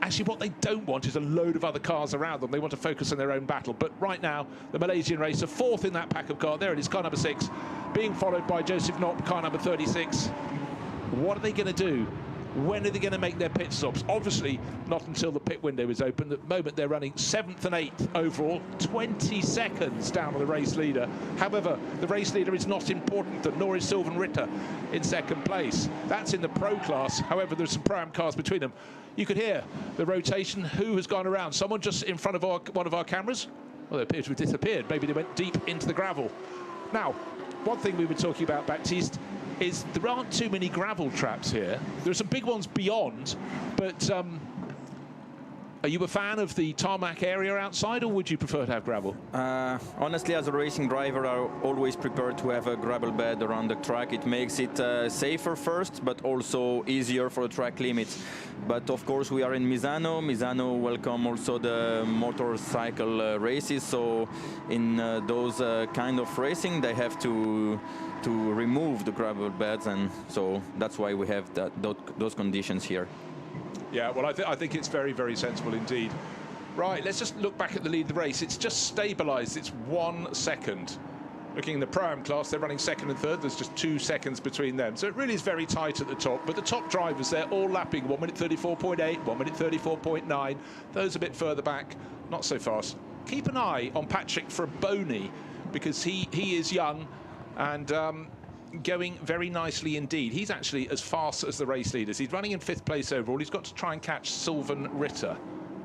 Speaker 4: Actually, what they don't want is a load of other cars around them. They want to focus on their own battle. But right now, the Malaysian racer, fourth in that pack of cars. There it is, car number 6, being followed by Joseph Knopp, car number 36. What are they going to do? When are they going to make their pit stops? Obviously, not until the pit window is open. At the moment, they're running 7th and 8th overall, 20 seconds down on the race leader. However, the race leader is not important, nor is Sylvan Ritter in second place. That's in the pro class. However, there's some pro-am cars between them. You could hear the rotation. Who has gone around? Someone just in front of one of our cameras? Well, they appear to have disappeared. Maybe they went deep into the gravel. Now, one thing we were talking about, Baptiste, is there aren't too many gravel traps here. There are some big ones beyond, but are you a fan of the tarmac area outside, or would you prefer to have gravel?
Speaker 5: Honestly, as a racing driver, I always prefer to have a gravel bed around the track. It makes it safer first, but also easier for the track limits. But of course, we are in Misano. Misano welcome also the motorcycle races. So in those kind of racing, they have to remove the gravel beds, and so that's why we have those conditions here.
Speaker 4: Yeah, well, I think it's very, very sensible indeed. Right, let's just look back at the lead of the race. It's just stabilised. It's 1 second. Looking in the Pro-Am class, they're running second and third. There's just 2 seconds between them. So it really is very tight at the top. But the top drivers, they're all lapping 1 minute 34.8, 1 minute 34.9. Those a bit further back, not so fast. Keep an eye on Patrick Fraboni, because he is young and going very nicely indeed. He's actually as fast as the race leaders. He's running in 5th place overall. He's got to try and catch Sylvan Ritter.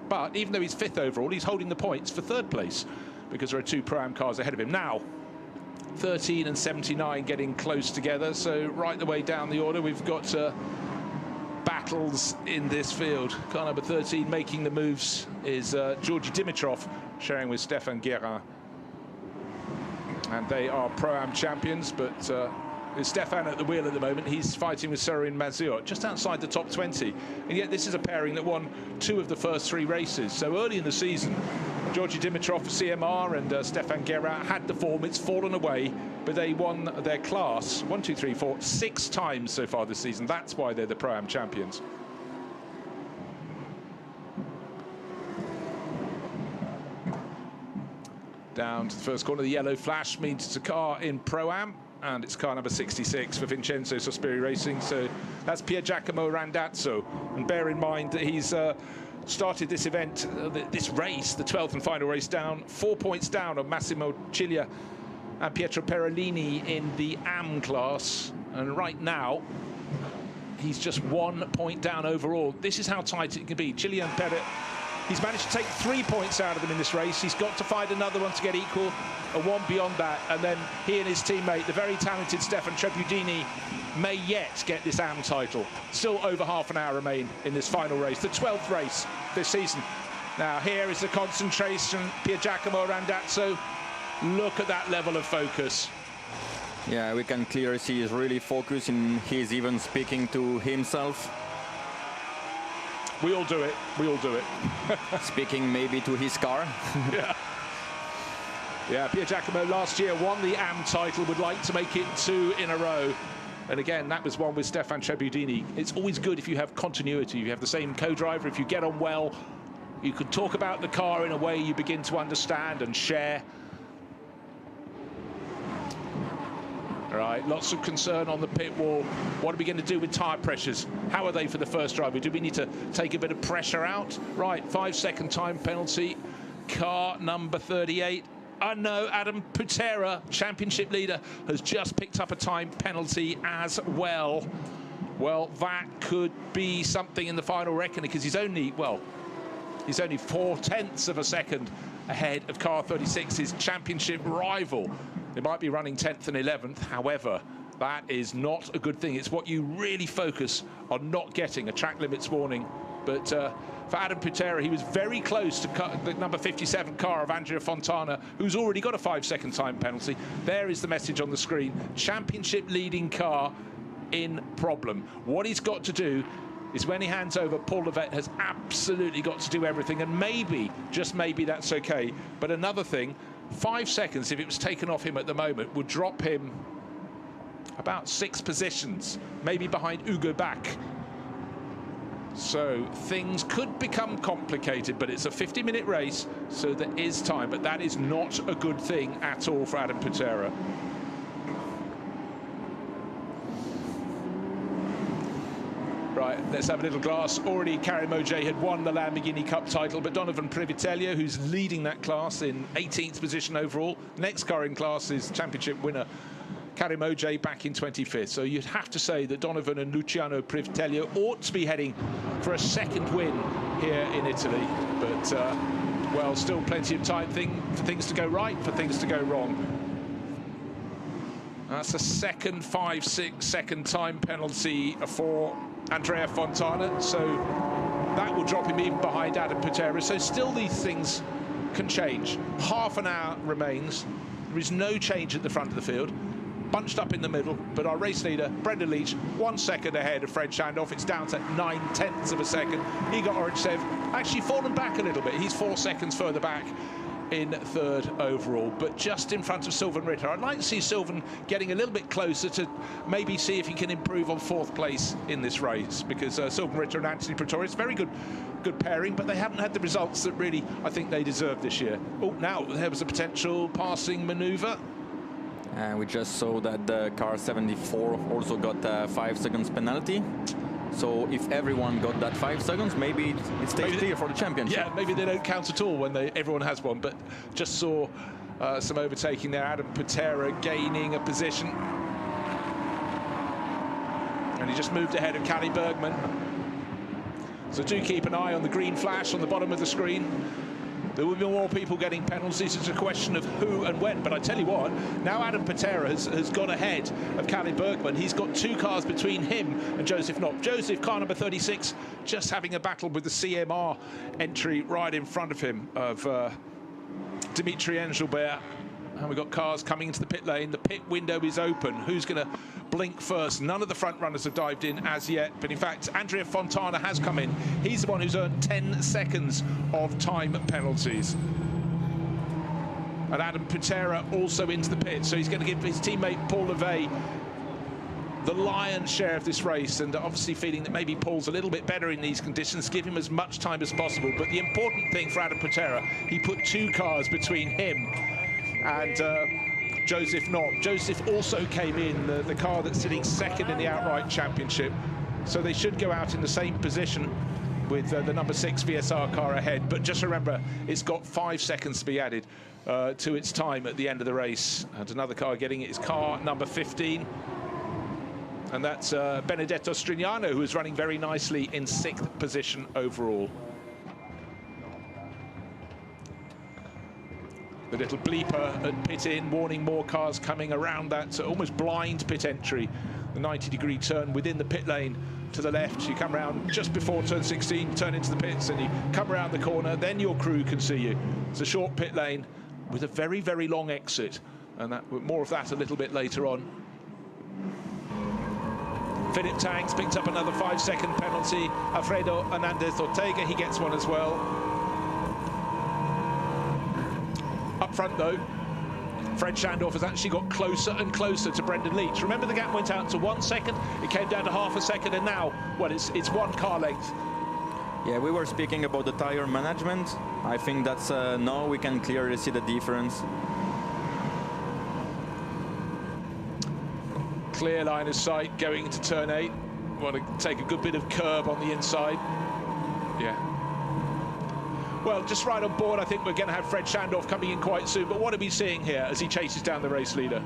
Speaker 4: But even though he's 5th overall, he's holding the points for 3rd place because there are 2 Pro-Am cars ahead of him. Now, 13 and 79 getting close together. So right the way down the order, we've got battles in this field. Car number 13 making the moves is Georgi Dimitrov, sharing with Stefan Guerin. And they are Pro-Am champions, but with Stefan at the wheel at the moment, he's fighting with Sorin Maziot, just outside the top 20. And yet this is a pairing that won 2 of the first 3 races. So early in the season, Georgi Dimitrov for CMR and Stefan Guerin had the form. It's fallen away, but they won their class 1, 2, 3, 4, 6 times so far this season. That's why they're the Pro-Am champions. Down to the first corner, the yellow flash means it's a car in Pro-Am, and it's car number 66 for Vincenzo Sospiri Racing. So that's Pier Giacomo Randazzo. And bear in mind that he's started this event, this race, the 12th and final race, down 4 points down on Massimo Ciglia and Pietro Perolini in the AM class. And right now, he's just 1 point down overall. This is how tight it can be. Ciglia and He's managed to take 3 points out of them in this race. He's got to find another one to get equal, and one beyond that. And then he and his teammate, the very talented Stefan Trebudini, may yet get this AM title. Still over half an hour remain in this final race, the 12th race this season. Now here is the concentration. Giacomo Randazzo, look at that level of focus.
Speaker 5: Yeah, we can clearly see he's really focusing. He's even speaking to himself.
Speaker 4: We all do it. We all do it.
Speaker 5: Speaking maybe to his car.
Speaker 4: Yeah. Yeah, Giacomo last year won the AM title, would like to make it 2 in a row. And again, that was one with Stefan Trebudini. It's always good if you have continuity. You have the same co-driver. If you get on well, you can talk about the car in a way you begin to understand and share. All right, lots of concern on the pit wall. What are we going to do with tyre pressures? How are they for the first driver? Do we need to take a bit of pressure out? Right, 5-second time penalty. Car number 38. No, Adam Putera, championship leader, has just picked up a time penalty as well. Well, that could be something in the final reckoning, because he's only 4/10 of a second ahead of car 36, his championship rival. They might be running 10th and 11th. However, that is not a good thing. It's what you really focus on not getting, a track limits warning. But for Adam Putera, he was very close to the number 57 car of Andrea Fontana, who's already got a 5-second time penalty. There is the message on the screen. Championship leading car in problem. What he's got to do is, when he hands over, Paul Levette has absolutely got to do everything, and maybe, just maybe, that's okay. But another thing, 5 seconds, if it was taken off him at the moment, would drop him about 6 positions, maybe behind Hugo Bach. So things could become complicated, but it's a 50-minute race, so there is time. But that is not a good thing at all for Adam Putera. Right, let's have a little glass. Already Karim Ojay had won the Lamborghini Cup title, but Donovan Privitello, who's leading that class in 18th position overall. Next car in class is championship winner Karim Ojay back in 25th. So you'd have to say that Donovan and Luciano Privitello ought to be heading for a second win here in Italy. But, well, still plenty of time for things to go right, for things to go wrong. That's a second 5-6-second time penalty for Andrea Fontana. So that will drop him even behind Adam Putera. So still these things can change. Half an hour remains. There is no change at the front of the field. Bunched up in the middle, but our race leader, Brendan Leach, 1 second ahead of Fred Shandorf. It's down to 9/10 of a second. Igor Orensev actually fallen back a little bit. He's 4 seconds further back in third overall, but just in front of Sylvain Ritter. I'd like to see Sylvain getting a little bit closer to maybe see if he can improve on 4th place in this race, because Sylvain Ritter and Anthony Pretorius, very good pairing, but they haven't had the results that really I think they deserve this year. Oh, now there was a potential passing manoeuvre.
Speaker 5: And we just saw that the car 74 also got a 5 seconds penalty. So if everyone got that 5 seconds, maybe it stays clear for the championship.
Speaker 4: Yeah, maybe they don't count at all when everyone has one. But just saw some overtaking there. Adam Putera gaining a position. And he just moved ahead of Kalle Bergman. So do keep an eye on the green flash on the bottom of the screen. There will be more people getting penalties. It's a question of who and when. But I tell you what, now Adam Putera has got ahead of Kalle Bergman. He's got 2 cars between him and Joseph Knopp. Joseph, car number 36, just having a battle with the CMR entry right in front of him of Dimitri Engelbert. And we've got cars coming into the pit lane. The pit window is open. Who's going to blink first? None of the front runners have dived in as yet. But in fact, Andrea Fontana has come in. He's the one who's earned 10 seconds of time penalties. And Adam Putera also into the pit. So he's going to give his teammate Paul Levette the lion's share of this race, and obviously feeling that maybe Paul's a little bit better in these conditions, give him as much time as possible. But the important thing for Adam Putera, he put 2 cars between him and Joseph Knopp. Joseph also came in, the car that's sitting second in the outright championship. So they should go out in the same position with the number 6 VSR car ahead. But just remember, it's got 5 seconds to be added to its time at the end of the race. And another car getting it is car number 15. And that's Benedetto Strignano, who is running very nicely in 6th position overall. The little bleeper at pit in, warning more cars coming around that almost blind pit entry. The 90-degree turn within the pit lane to the left. You come around just before turn 16, turn into the pits, and you come around the corner, then your crew can see you. It's a short pit lane with a very, very long exit, and more of that a little bit later on. Philip Tangs picked up another 5-second penalty. Alfredo Hernandez Ortega, he gets one as well. Up front, though, Fred Schandorf has actually got closer and closer to Brendan Leach. Remember, the gap went out to 1 second, it came down to half a second, and now, well, it's 1 car length.
Speaker 5: Yeah, we were speaking about the tire management. I think that's now we can clearly see the difference.
Speaker 4: Clear line of sight going into turn 8. Want to take a good bit of curb on the inside. Yeah. Well, just right on board, I think we're going to have Fred Schandorf coming in quite soon. But what are we seeing here as he chases down the race leader?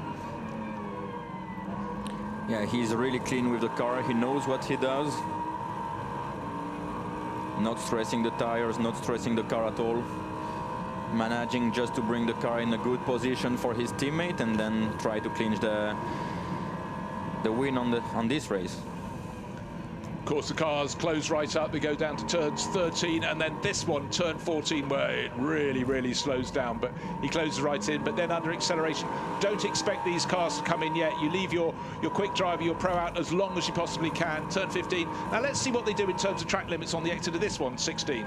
Speaker 5: Yeah, he's really clean with the car. He knows what he does. Not stressing the tires, not stressing the car at all. Managing just to bring the car in a good position for his teammate and then try to clinch the win on this race.
Speaker 4: Of course, the cars close right up. They go down to turns 13, and then this one, turn 14, where it really, really slows down. But he closes right in, but then under acceleration. Don't expect these cars to come in yet. You leave your quick driver, your pro out as long as you possibly can. Turn 15. Now let's see what they do in terms of track limits on the exit of this one, 16.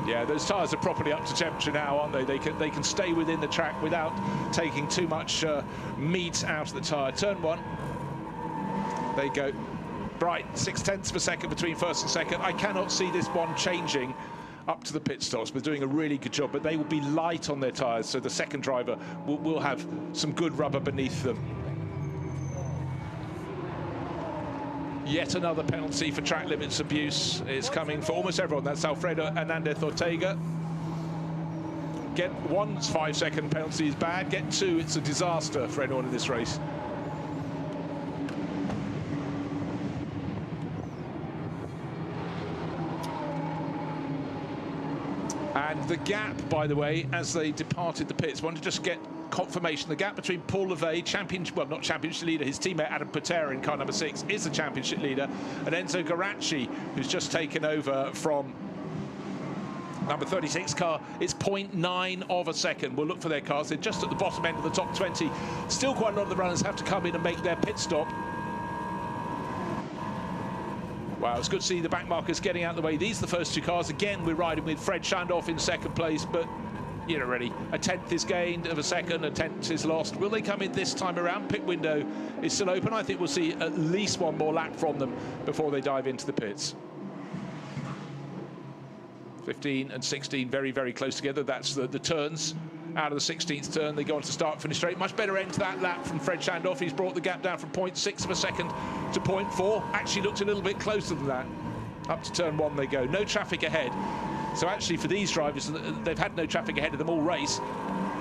Speaker 4: Yeah, those tyres are properly up to temperature now, aren't they? They can stay within the track without taking too much meat out of the tyre. Turn 1. They go. Right, 0.6 of a second between first and second. I cannot see this one changing up to the pit stops. They're doing a really good job, but they will be light on their tyres, so the second driver will have some good rubber beneath them. Yet another penalty for track limits abuse is coming for almost everyone. That's Alfredo Hernandez Ortega. Get 1 5-second penalty is bad. Get 2, it's a disaster for anyone in this race. And the gap, by the way, as they departed the pits, want to just get confirmation. The gap between Paul Levey, well, not championship leader, his teammate Adam Patera in car number 6 is the championship leader, and Enzo Garacci, who's just taken over from number 36 car, it's 0.9 of a second. We'll look for their cars. They're just at the bottom end of the top 20. Still quite a lot of the runners have to come in and make their pit stop. Wow, it's good to see the back markers getting out of the way. These are the first 2 cars. Again, we're riding with Fred Schandorf in second place, but you know, really, a 10th is gained of a second, a 10th is lost. Will they come in this time around? Pit window is still open. I think we'll see at least 1 more lap from them before they dive into the pits. 15 and 16 very, very close together. That's the turns. Out of the 16th turn, they go on to start, finish straight. Much better end to that lap from Fred Schandorf. He's brought the gap down from 0.6 of a second to 0.4. Actually looked a little bit closer than that. Up to turn 1 they go. No traffic ahead. So actually for these drivers, they've had no traffic ahead of them all race.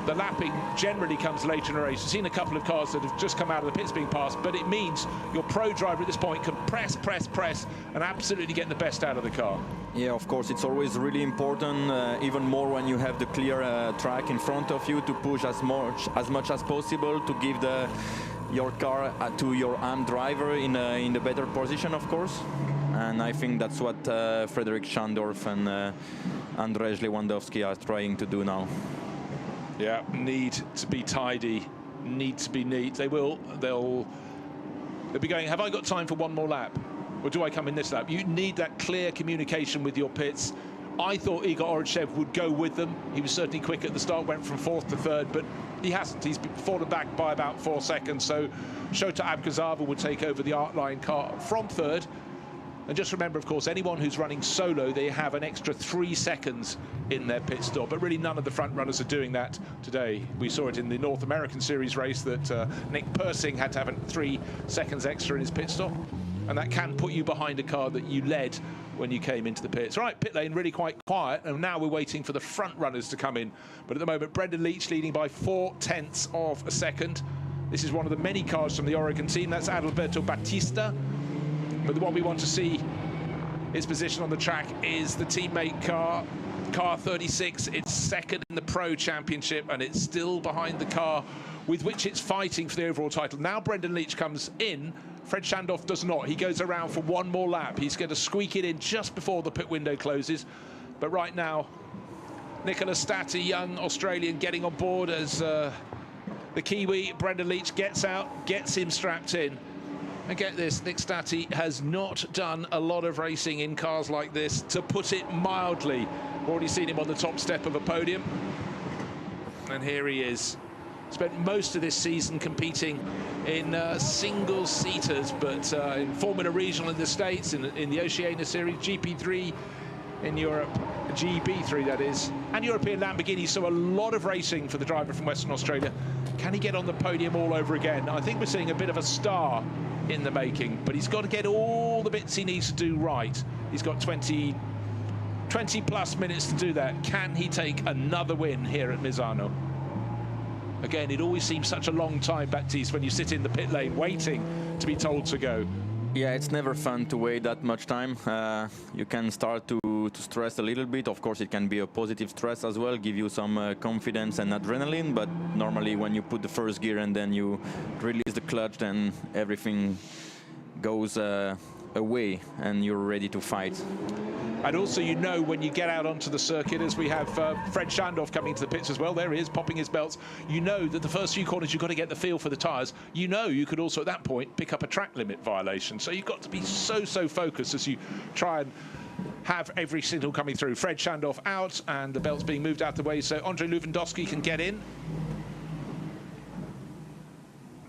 Speaker 4: The lapping generally comes later in a race. We've seen a couple of cars that have just come out of the pits being passed, but it means your pro driver at this point can press, and absolutely get the best out of the car.
Speaker 5: Yeah, of course, it's always really important, even more when you have the clear track in front of you, to push as much as possible to give your car to your arm driver in the better position, of course. And I think that's what Frederick Schandorf and Andrzej Lewandowski are trying to do now.
Speaker 4: Yeah, need to be tidy, need to be neat. They'll be going, have I got time for 1 more lap? Or do I come in this lap? You need that clear communication with your pits. I thought Igor Orodchev would go with them. He was certainly quick at the start, went from 4th to 3rd, but he hasn't. He's fallen back by about 4 seconds. So Shota Abgazava will take over the Artline car from 3rd. And just remember, of course, anyone who's running solo, they have an extra 3 seconds in their pit stop. But really, none of the front runners are doing that today. We saw it in the North American Series race that Nick Persing had to have 3 seconds extra in his pit stop. And that can put you behind a car that you led when you came into the pits. Right, pit lane really quite quiet, and now we're waiting for the front runners to come in. But at the moment, Brendan Leach leading by 0.4 of a second. This is one of the many cars from the Oregon team. That's Adalberto Batista. But the one we want to see its position on the track is the teammate car car 36. It's second in the Pro Championship, and it's still behind the car with which it's fighting for the overall title. Now Brendan Leach comes in. Fred Shandorf does not. He goes around for one more lap. He's going to squeak it in just before the pit window closes. But right now, Nicola Stati, young Australian, getting on board as the Kiwi. Brendan Leach gets out, gets him strapped in. And get this, Nick Stati has not done a lot of racing in cars like this, to put it mildly. Already seen him on the top step of a podium. And here he is. Spent most of this season competing in single-seaters, but in Formula Regional in the States, in the Oceania Series, GP3 in Europe, GB3 that is, and European Lamborghini, so a lot of racing for the driver from Western Australia. Can he get on the podium all over again? I think we're seeing a bit of a star in the making, but he's got to get all the bits he needs to do right. He's got 20 plus minutes to do that. Can he take another win here at Misano? Again, it always seems such a long time, Baptiste, when you sit in the pit lane waiting to be told to go.
Speaker 5: Yeah, it's never fun to wait that much time. You can start to stress a little bit. Of course, it can be a positive stress as well, give you some confidence and adrenaline. But normally when you put the first gear and then you release the clutch, then everything goes away and you're ready to fight.
Speaker 4: And also, you know, when you get out onto the circuit, as we have Fred Shandorf coming to the pits as well, there he is, popping his belts, you know that the first few corners you've got to get the feel for the tyres. You know you could also, at that point, pick up a track limit violation. So you've got to be so focused as you try and have every signal coming through. Fred Shandorf out, and the belt's being moved out the way, so Andrei Lewandowski can get in.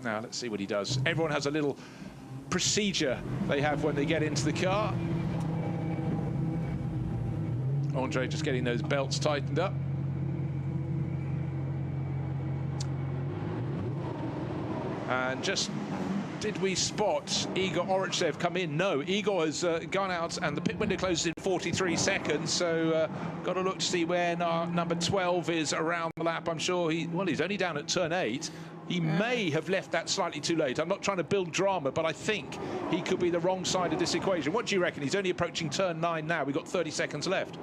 Speaker 4: Now, let's see what he does. Everyone has a little procedure they have when they get into the car. Andre just getting those belts tightened up. And just, did we spot Igor Orotsev come in? No, Igor has gone out and the pit window closes in 43 seconds. So got to look to see where number 12 is around the lap. I'm sure he's only down at turn 8. He may have left that slightly too late. I'm not trying to build drama, but I think he could be the wrong side of this equation. What do you reckon? He's only approaching turn 9 now. We've got 30 seconds left.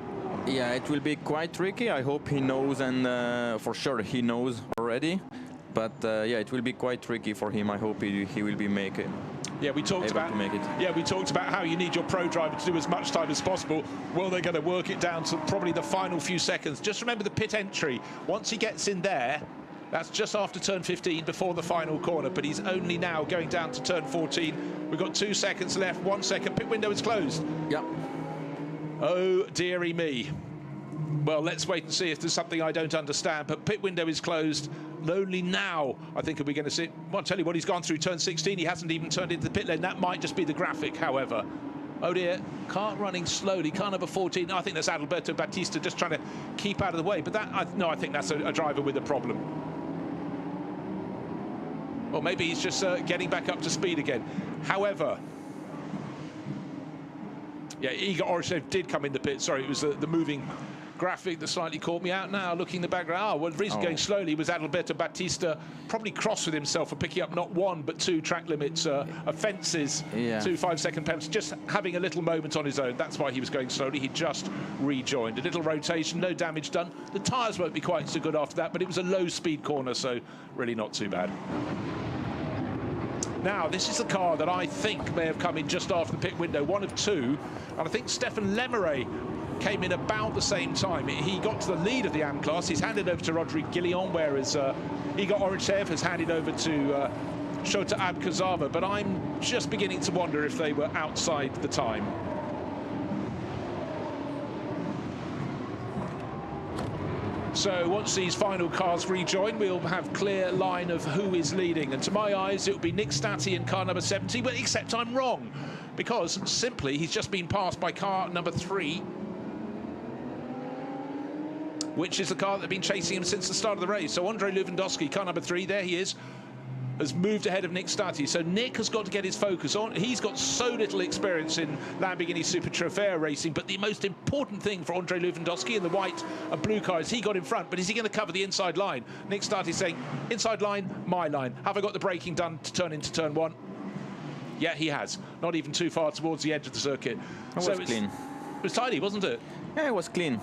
Speaker 5: Yeah, it will be quite tricky. I hope he knows, and for sure he knows already. But yeah, it will be quite tricky for him. I hope he will be make it.
Speaker 4: Yeah, we talked about we talked about how you need your pro driver to do as much time as possible. Well, they're going to work it down to probably the final few seconds. Just remember the pit entry. Once he gets in there, that's just after turn 15, before the final corner, but he's only now going down to turn 14. We've got 2 seconds left, 1 second, pit window is closed.
Speaker 5: Yep.
Speaker 4: Oh, dearie me. Well, let's wait and see if there's something I don't understand, but pit window is closed. Only now, I think, are we going to see. Well, I'll tell you what, he's gone through turn 16. He hasn't even turned into the pit lane. That might just be the graphic, however. Oh dear, car running slowly, car number 14. I think that's Adalberto Batista just trying to keep out of the way, but that, no, I think that's a driver with a problem. Or maybe he's just getting back up to speed again. However, yeah, Igor Orotsev did come in the pit. Sorry, it was the moving graphic that slightly caught me out. Now looking in the background, well, the reason going slowly was Adalberto Batista probably cross with himself for picking up not 1 but 2 track limits offences, 2 5-second penalties, just having a little moment on his own. That's why he was going slowly. He just rejoined. A little rotation, no damage done. The tyres won't be quite so good after that, but it was a low-speed corner, so really not too bad. Now, this is the car that I think may have come in just after the pit window, one of 2, and I think Stefan Lemeray came in about the same time. He got to the lead of the AM class. He's handed over to Rodrigue Guillon, whereas Igor Orotsev has handed over to Shota Abkazava, but I'm just beginning to wonder if they were outside the time. So once these final cars rejoin, we'll have clear line of who is leading. And to my eyes, it will be Nick Stati in car number 70, but except I'm wrong, because simply he's just been passed by car number 3, which is the car that have been chasing him since the start of the race. So Andrei Lewandowski, car number 3, there he is, has moved ahead of Nick Stati. So Nick has got to get his focus on. He's got so little experience in Lamborghini Super Trofeo racing, but the most important thing for Andrei Lewandowski in the white and blue car is he got in front, but is he going to cover the inside line? Nick Stati saying, inside line, my line. Have I got the braking done to turn into turn 1? Yeah, he has. Not even too far towards the edge of the circuit.
Speaker 5: It was clean.
Speaker 4: It was tidy, wasn't it?
Speaker 5: Yeah, it was clean.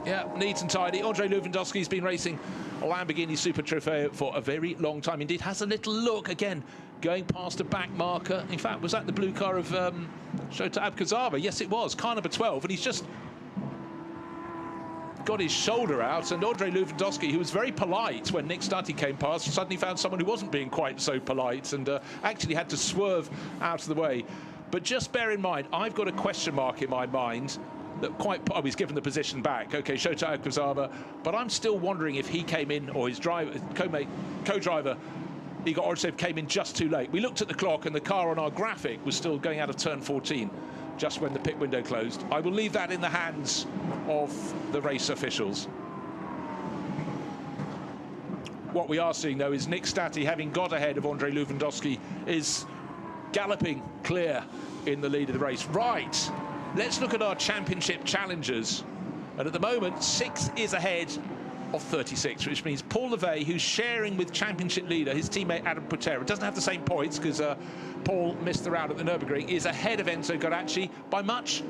Speaker 4: Yeah, neat and tidy. Andrei Lewandowski's been racing a Lamborghini Super Trofeo for a very long time indeed. Has a little look, again, going past a back marker. In fact, was that the blue car of Shota Abkazava? Yes, it was. Car number 12, and he's just got his shoulder out, and Andrei Lewandowski, who was very polite when Nick Stutty came past, suddenly found someone who wasn't being quite so polite and actually had to swerve out of the way. But just bear in mind, I've got a question mark in my mind that he's given the position back. Okay, Shota Abkazava, but I'm still wondering if he came in, or his driver, co-driver, Igor Orsev, came in just too late. We looked at the clock, and the car on our graphic was still going out of turn 14. Just when the pit window closed. I will leave that in the hands of the race officials. What we are seeing, though, is Nick Stutty, having got ahead of Andrei Lewandowski, is galloping clear in the lead of the race. Right, let's look at our championship challengers. And at the moment, 6 is ahead of 36, which means Paul Levey, who's sharing with championship leader, his teammate Adam Putera, doesn't have the same points because Paul missed the round at the Nürburgring, is ahead of Enzo Guaracci by much,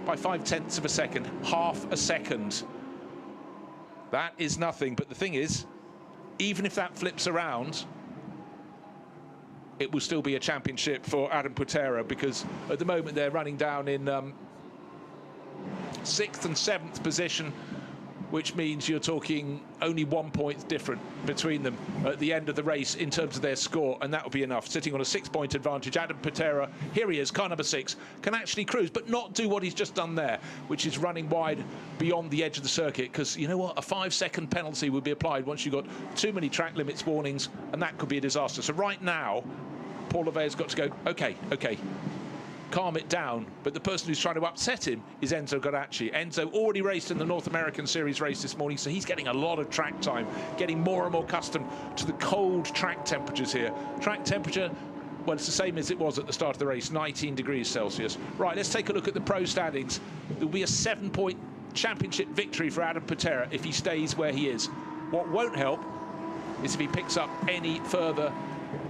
Speaker 4: by 0.5 of a second, half a second. That is nothing, but the thing is, even if that flips around, it will still be a championship for Adam Putera, because at the moment they're running down in 6th and 7th position, which means you're talking only 1 point different between them at the end of the race in terms of their score, and that will be enough. Sitting on a 6-point advantage, Adam Putera, here he is, car number 6, can actually cruise, but not do what he's just done there, which is running wide beyond the edge of the circuit, because you know what, a 5-second penalty would be applied once you've got too many track limits warnings, and that could be a disaster. So right now, Paul Levey has got to go, okay, calm it down, but the person who's trying to upset him is Enzo Guaracci. Enzo already raced in the North American Series race this morning, so he's getting a lot of track time, getting more and more accustomed to the cold track temperatures here. Track temperature, well, it's the same as it was at the start of the race, 19 degrees Celsius. Right, let's take a look at the pro standings. There'll be a 7-point championship victory for Adam Putera if he stays where he is. What won't help is if he picks up any further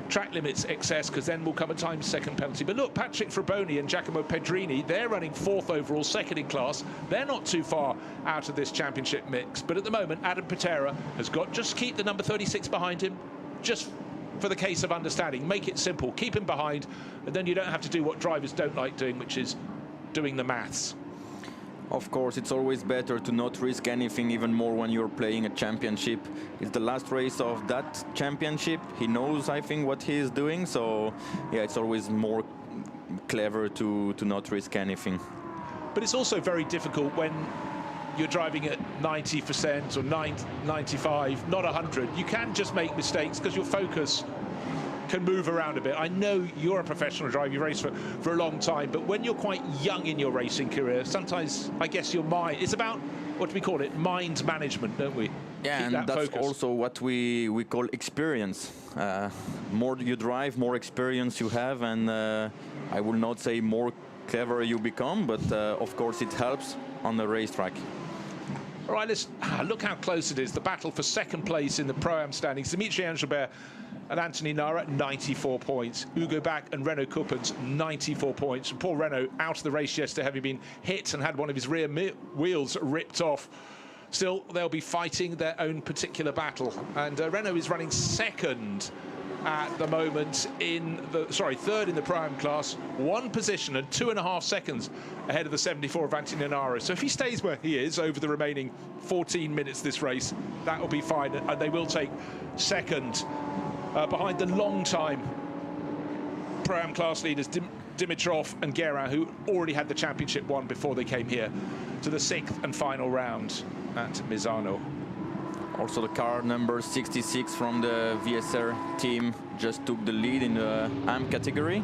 Speaker 4: track limits excess, because then will come a time second penalty. But look, Patrick Fraboni and Giacomo Pedrini, they're running 4th overall, 2nd in class. They're not too far out of this championship mix. But at the moment, Adam Putera has got, just keep the number 36 behind him, just for the case of understanding. Make it simple, keep him behind, and then you don't have to do what drivers don't like doing, which is doing the maths.
Speaker 5: Of course, it's always better to not risk anything, even more when you're playing a championship. It's the last race of that championship. He knows, I think, what he is doing. So, yeah, it's always more clever to not risk anything.
Speaker 4: But it's also very difficult when you're driving at 90% or 95, not 100. You can just make mistakes because your focus can move around a bit. I know you're a professional driver, you race for a long time, but when you're quite young in your racing career, sometimes I guess your mind, it's about, what do we call it, mind management, don't we?
Speaker 5: Yeah,
Speaker 4: Keep
Speaker 5: and
Speaker 4: that
Speaker 5: that's
Speaker 4: focus.
Speaker 5: also what we call experience. More you drive, more experience you have, and I will not say more clever you become, but of course it helps on the racetrack.
Speaker 4: All right, let's look how close it is. The battle for 2nd place in the Pro-Am standings. Dimitri Angelbert and Anthony Nara, 94 points. Hugo Bach and Renaud Coupens, 94 points. And Paul Renaud out of the race yesterday, having been hit and had one of his rear wheels ripped off. Still, they'll be fighting their own particular battle. And Renaud is running 2nd at the moment in the, third in the Pro-Am class, 1 position and 2.5 seconds ahead of the 74 of Anthony Nara. So if he stays where he is over the remaining 14 minutes this race, that will be fine, and they will take 2nd behind the long-time Pro-Am class leaders Dimitrov and Guerin, who already had the championship won before they came here to the 6th and final round at Misano.
Speaker 5: Also, the car number 66 from the VSR team just took the lead in the AM category.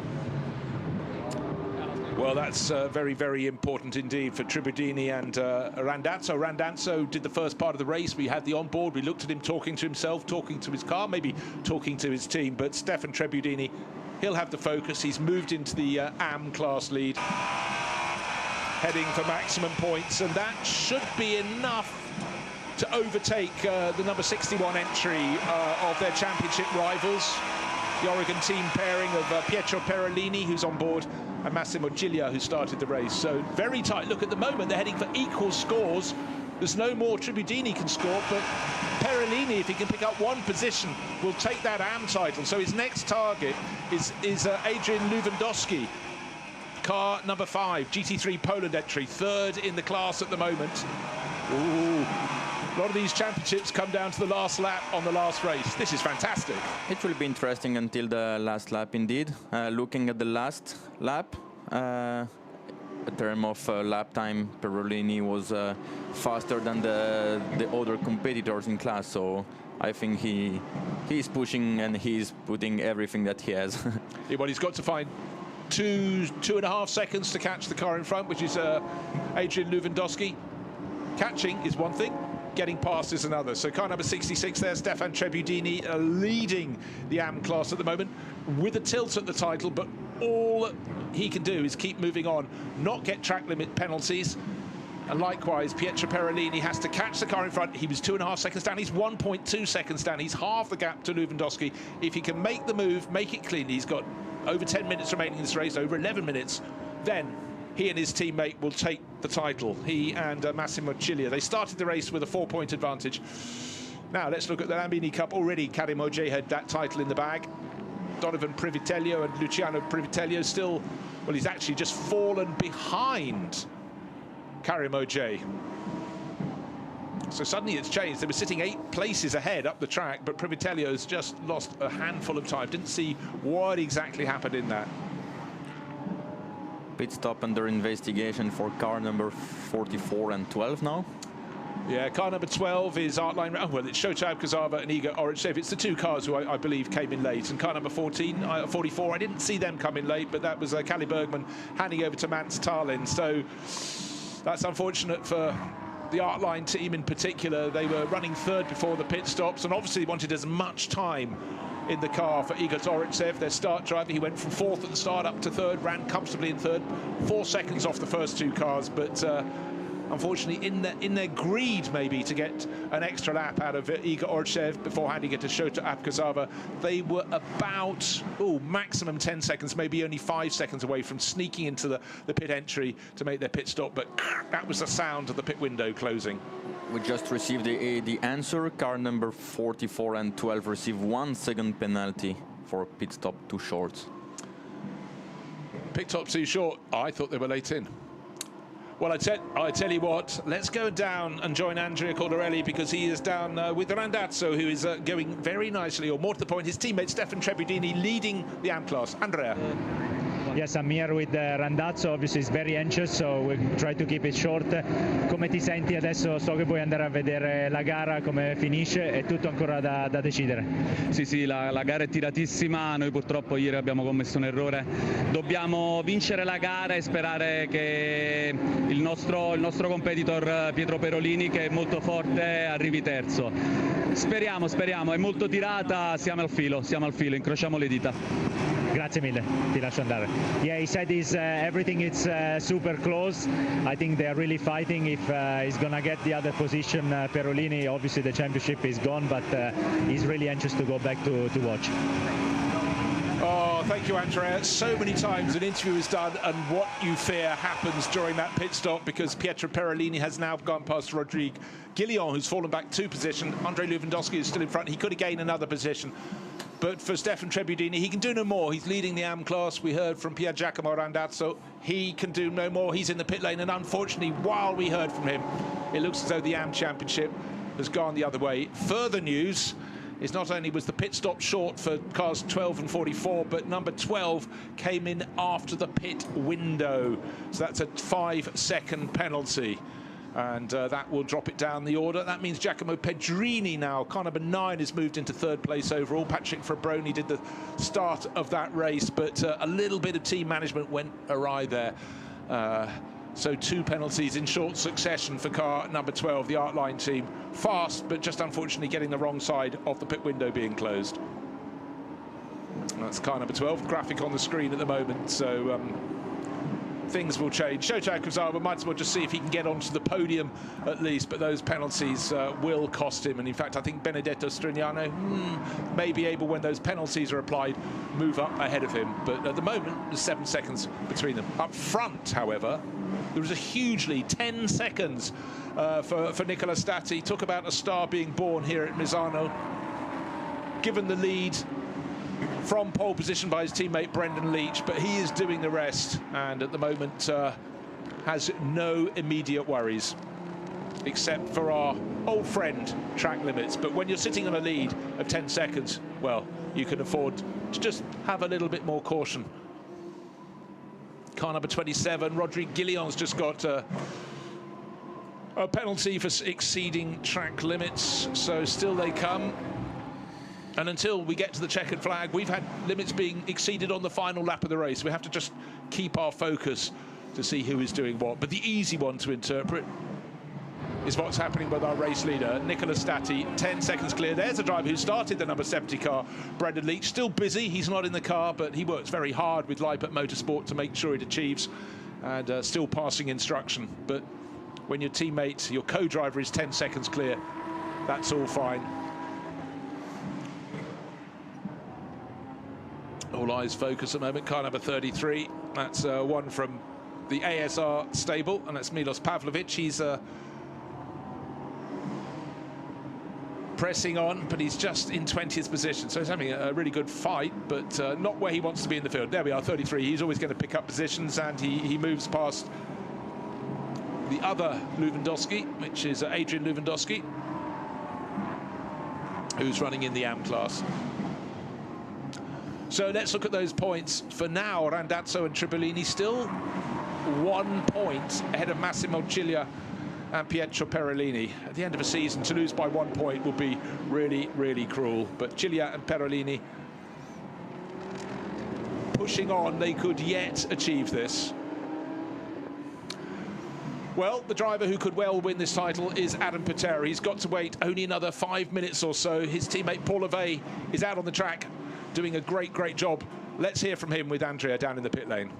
Speaker 4: Well, that's very, very important indeed for Tribudini and Randazzo. Randazzo did the first part of the race. We had the onboard. We looked at him talking to himself, talking to his car, maybe talking to his team. But Stefan Tribudini, he'll have the focus. He's moved into the AM class lead, heading for maximum points, and that should be enough to overtake the number 61 entry of their championship rivals, the Oregon team pairing of Pietro Perolini, who's on board, and Massimo Giglia, who started the race. So very tight. Look, at the moment they're heading for equal scores There's no more Tribudini can score, but Perellini, if he can pick up one position, will take that AM title. So his next target is Adrian Lewandowski, car number 5, GT3 Poland entry, 3rd in the class at the moment. Ooh. A lot of these championships come down to the last lap on the last race. This is fantastic.
Speaker 5: It will be interesting until the last lap, indeed. Looking at the last lap, in terms of lap time, Perellini was faster than the other competitors in class. So I think he's pushing and he's putting everything that he has.
Speaker 4: Yeah, well, he's got to find 2.5 seconds to catch the car in front, which is Adrian Lewandowski. Catching is one thing, getting past is another. So car number 66 there, Stefan Tribudini, leading the AM class at the moment with a tilt at the title, but all he can do is keep moving on, not get track limit penalties. And likewise, Pietro Perellini has to catch the car in front. He was 2.5 seconds down. He's 1.2 seconds down. He's half the gap to Lewandowski. If he can make the move, make it clean, he's got over 10 minutes remaining in this race, over 11 minutes, then he and his teammate will take the title. He and Massimo Cilia. They started the race with a 4-point advantage. Now let's look at the Lamborghini Cup. Already Karim Ogier had that title in the bag. Donovan Privitello and Luciano Privitello still, well, he's actually just fallen behind Karim Ogier. So suddenly it's changed. They were sitting 8 places ahead up the track, but Privitello's just lost a handful of time. Didn't see what exactly happened in that.
Speaker 5: Pit stop under investigation for car number 44 and 12 now.
Speaker 4: Yeah, car number 12 is Artline. Oh, well, it's Shota Abkazava and Igor Oritsev. It's the 2 cars who I believe came in late. And car number 44, I didn't see them come in late, but that was Kalle Bergman handing over to Mats Tallinn. So that's unfortunate for the Artline team in particular. They were running 3rd before the pit stops and obviously wanted as much time in the car for Igor Oritsev, their start driver. He went from 4th at the start up to 3rd, ran comfortably in 3rd, 4 seconds off the first 2 cars, but unfortunately in their greed maybe to get an extra lap out of Igor Oritsev before handing it to Shota Abkazava, they were about maximum 10 seconds, maybe only 5 seconds away from sneaking into the pit entry to make their pit stop, but that was the sound of the pit window closing.
Speaker 5: We just received the answer. Car number 44 and 12 received 1 second penalty for pit stop too short.
Speaker 4: Pit stop too short. I thought they were late in. Well, I tell you what, let's go down and join Andrea Caldarelli because he is down with Randazzo, who is going very nicely, or more to the point, his teammate Stefan Tribudini leading the AM class. Andrea.
Speaker 8: Yes, I'm here with Randazzo, obviously he's very anxious, so we'll try to keep it short. Come ti senti adesso? So che puoi andare a vedere la gara, come finisce, è tutto ancora da decidere.
Speaker 11: Sì, la gara è tiratissima, noi purtroppo ieri abbiamo commesso un errore. Dobbiamo vincere la gara e sperare che il nostro competitor Pietro Perellini, che è molto forte, arrivi terzo. Speriamo, è molto tirata, siamo al filo, incrociamo le dita.
Speaker 8: Grazie mille, ti lascio andare. Yeah, he said everything is super close. I think they are really fighting. If he's gonna get the other position, Perellini, obviously the championship is gone, but he's really anxious to go back to watch.
Speaker 4: Oh, thank you, Andrea. So many times an interview is done and what you fear happens during that pit stop, because Pietro Perellini has now gone past Rodrigue Guillon, who's fallen back 2 positions. Andre Lewandowski is still in front. He could have gained another position. But for Stefan Tribudini, he can do no more. He's leading the AM class. We heard from Pier Giacomo Randazzo. He can do no more. He's in the pit lane. And unfortunately, while we heard from him, it looks as though the AM championship has gone the other way. Further news is not only was the pit stop short for cars 12 and 44, but number 12 came in after the pit window. So that's a 5-second penalty. And that will drop it down the order. That means Giacomo Pedrini now, car number 9, has moved into 3rd place overall. Patrick Fabroni did the start of that race, but a little bit of team management went awry there. So 2 penalties in short succession for car number 12, the Artline team. Fast, but just unfortunately getting the wrong side of the pit window being closed. That's car number 12, graphic on the screen at the moment. So things will change. Shota Kuzawa might as well just see if he can get onto the podium at least, but those penalties will cost him. And in fact, I think Benedetto Strignano may be able, when those penalties are applied, move up ahead of him. But at the moment, there's 7 seconds between them. Up front, however, there is a huge lead, 10 seconds for Nicola Stati. Talk about a star being born here at Misano. Given the lead from pole position by his teammate Brendan Leach, but he is doing the rest, and at the moment has no immediate worries, except for our old friend track limits. But when you're sitting on a lead of 10 seconds, well, you can afford to just have a little bit more caution. Car number 27, Rodrigue Guillon's just got a penalty for exceeding track limits, so still they come. And until we get to the checkered flag, we've had limits being exceeded on the final lap of the race. We have to just keep our focus to see who is doing what. But the easy one to interpret is what's happening with our race leader, Nicola Stati, 10 seconds clear. There's a driver who started the number 70 car, Brendan Leach, still busy. He's not in the car, but he works very hard with Leipert Motorsport to make sure it achieves, and still passing instruction. But when your teammate, your co-driver, is 10 seconds clear, that's all fine. All eyes focus at the moment. Car number 33. That's one from the ASR stable, and that's Milos Pavlovic. He's pressing on, but he's just in 20th position, so he's having a really good fight, but not where he wants to be in the field. There we are, 33. He's always going to pick up positions, and he moves past the other Lewandowski, which is Adrian Lewandowski, who's running in the AM class. So let's look at those points. For now, Randazzo and Tribolini still 1 point ahead of Massimo Cilia and Pietro Perolini. At the end of a season, to lose by 1 point would be really, really cruel. But Cilia and Perolini pushing on. They could yet achieve this. Well, the driver who could well win this title is Adam Patera. He's got to wait only another 5 minutes or so. His teammate Paul Levey is out on the track, doing a great job. Let's hear from him with Andrea down in the pit lane.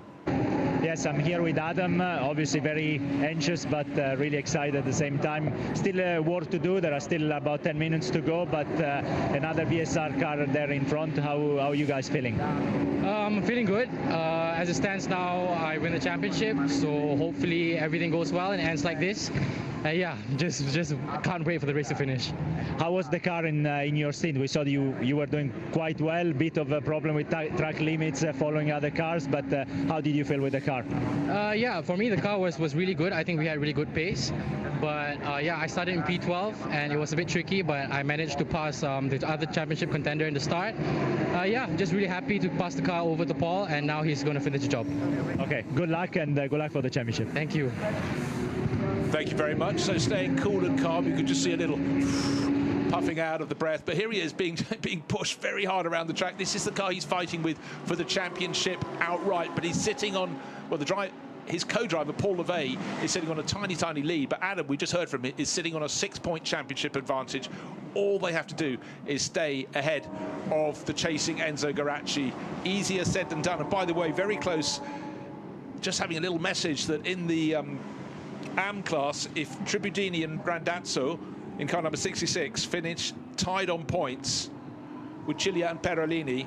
Speaker 8: Yes, I'm here with Adam, obviously very anxious, but really excited at the same time. Still work to do. There are still about 10 minutes to go, but another BSR car there in front. How are you guys feeling?
Speaker 12: I'm feeling good. As it stands now, I win the championship, so hopefully everything goes well and ends like this. Yeah, just can't wait for the race to finish.
Speaker 8: How was the car in your stint? We saw you were doing quite well. Bit of a problem with track limits following other cars, but how did you feel with the car?
Speaker 12: Yeah, for me the car was really good. I think we had really good pace. But yeah, I started in P12 and it was a bit tricky, but I managed to pass the other championship contender in the start. Yeah, just really happy to pass the car over to Paul, and now he's going to finish the job.
Speaker 8: Okay, good luck, and good luck for the championship.
Speaker 12: Thank you.
Speaker 4: Thank you very much. So staying cool and calm, you could just see a little puffing out of the breath, but here he is being pushed very hard around the track. This is the car he's fighting with for the championship outright, but he's sitting on, well, his co-driver Paul Levey is sitting on a tiny lead, but Adam, we just heard from him, is sitting on a 6-point championship advantage. All they have to do is stay ahead of the chasing Enzo Garacci. Easier said than done. And by the way, very close, just having a little message that in the AM class, if Tribudini and Randazzo in car number 66 finish tied on points with Cilia and Perolini,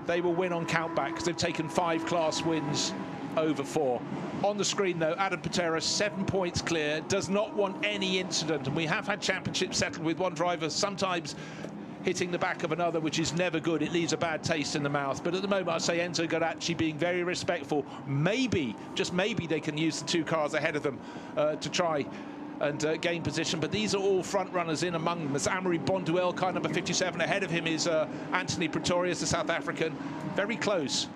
Speaker 4: they will win on countback because they've taken 5 class wins over 4. On the screen, though, Adam Patera, 7 points clear, does not want any incident. And we have had championships settled with one driver sometimes hitting the back of another, which is never good. It leaves a bad taste in the mouth. But at the moment, I'd say Enzo Garacci being very respectful. Maybe, just maybe, they can use the 2 cars ahead of them to try and gain position. But these are all front runners in among them. As Amory Bonduel, car number 57. Ahead of him is Anthony Pretorius, the South African. Very close.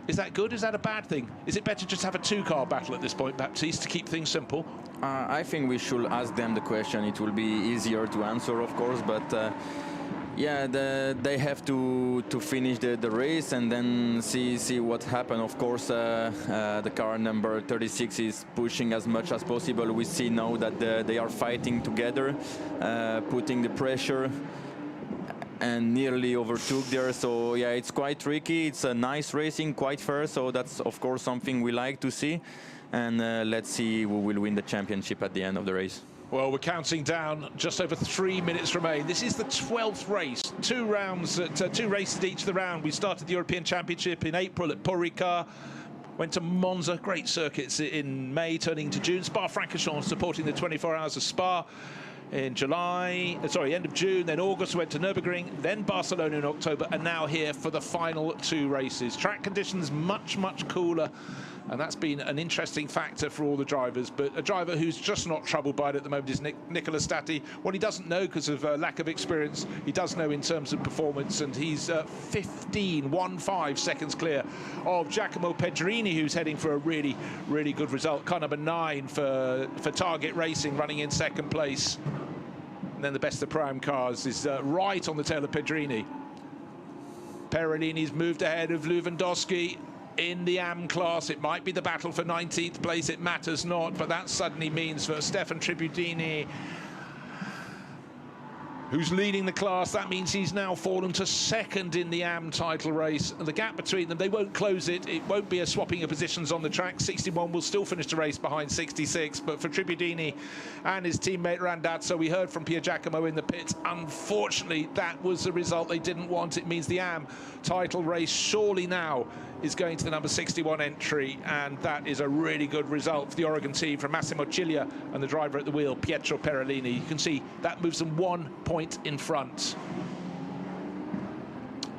Speaker 4: Is that good? Is that a bad thing? Is it better just to have a 2-car battle at this point, Baptiste, to keep things simple?
Speaker 5: I think we should ask them the question. It will be easier to answer, of course, but yeah, they have to finish the race and then see what happened. Of course, the car number 36 is pushing as much as possible. We see now that they are fighting together, putting the pressure. and nearly overtook there. So yeah, it's quite tricky. It's a nice racing, quite fair. So that's of course something we like to see. And let's see who will win the championship at the end of the race.
Speaker 4: Well, we're counting down. Just over 3 minutes remain. This is the 12th race. 2 rounds, 2 races each of the round. We started the European Championship in April at Paul Ricard. Went to Monza, great circuits in May, turning to June. Spa-Francorchamps supporting the 24 Hours of Spa in July, end of June, then August went to Nürburgring, then Barcelona in October, and now here for the final 2 races. Track conditions much, much cooler, and that's been an interesting factor for all the drivers. But a driver who's just not troubled by it at the moment is Nicola Stati. What he doesn't know because of lack of experience, he does know in terms of performance, and he's 15 seconds clear of Giacomo Pedrini, who's heading for a really, really good result. Car number 9 for Target Racing, running in 2nd place. And then the best of Pro-Am cars is right on the tail of Pedrini. Perellini's moved ahead of Lewandowski in the AM class. It might be the battle for 19th place, it matters not, but that suddenly means for Stefan Tributini, who's leading the class, that means he's now fallen to 2nd in the AM title race. And the gap between them, they won't close it. It won't be a swapping of positions on the track. 61 will still finish the race behind 66. But for Tributini and his teammate Randazzo, we heard from Pier Giacomo in the pits. Unfortunately, that was the result they didn't want. It means the AM title race surely now is going to the number 61 entry, and that is a really good result for the Oregon team from Massimo Ciglia and the driver at the wheel, Pietro Perellini. You can see that moves them 1 point in front.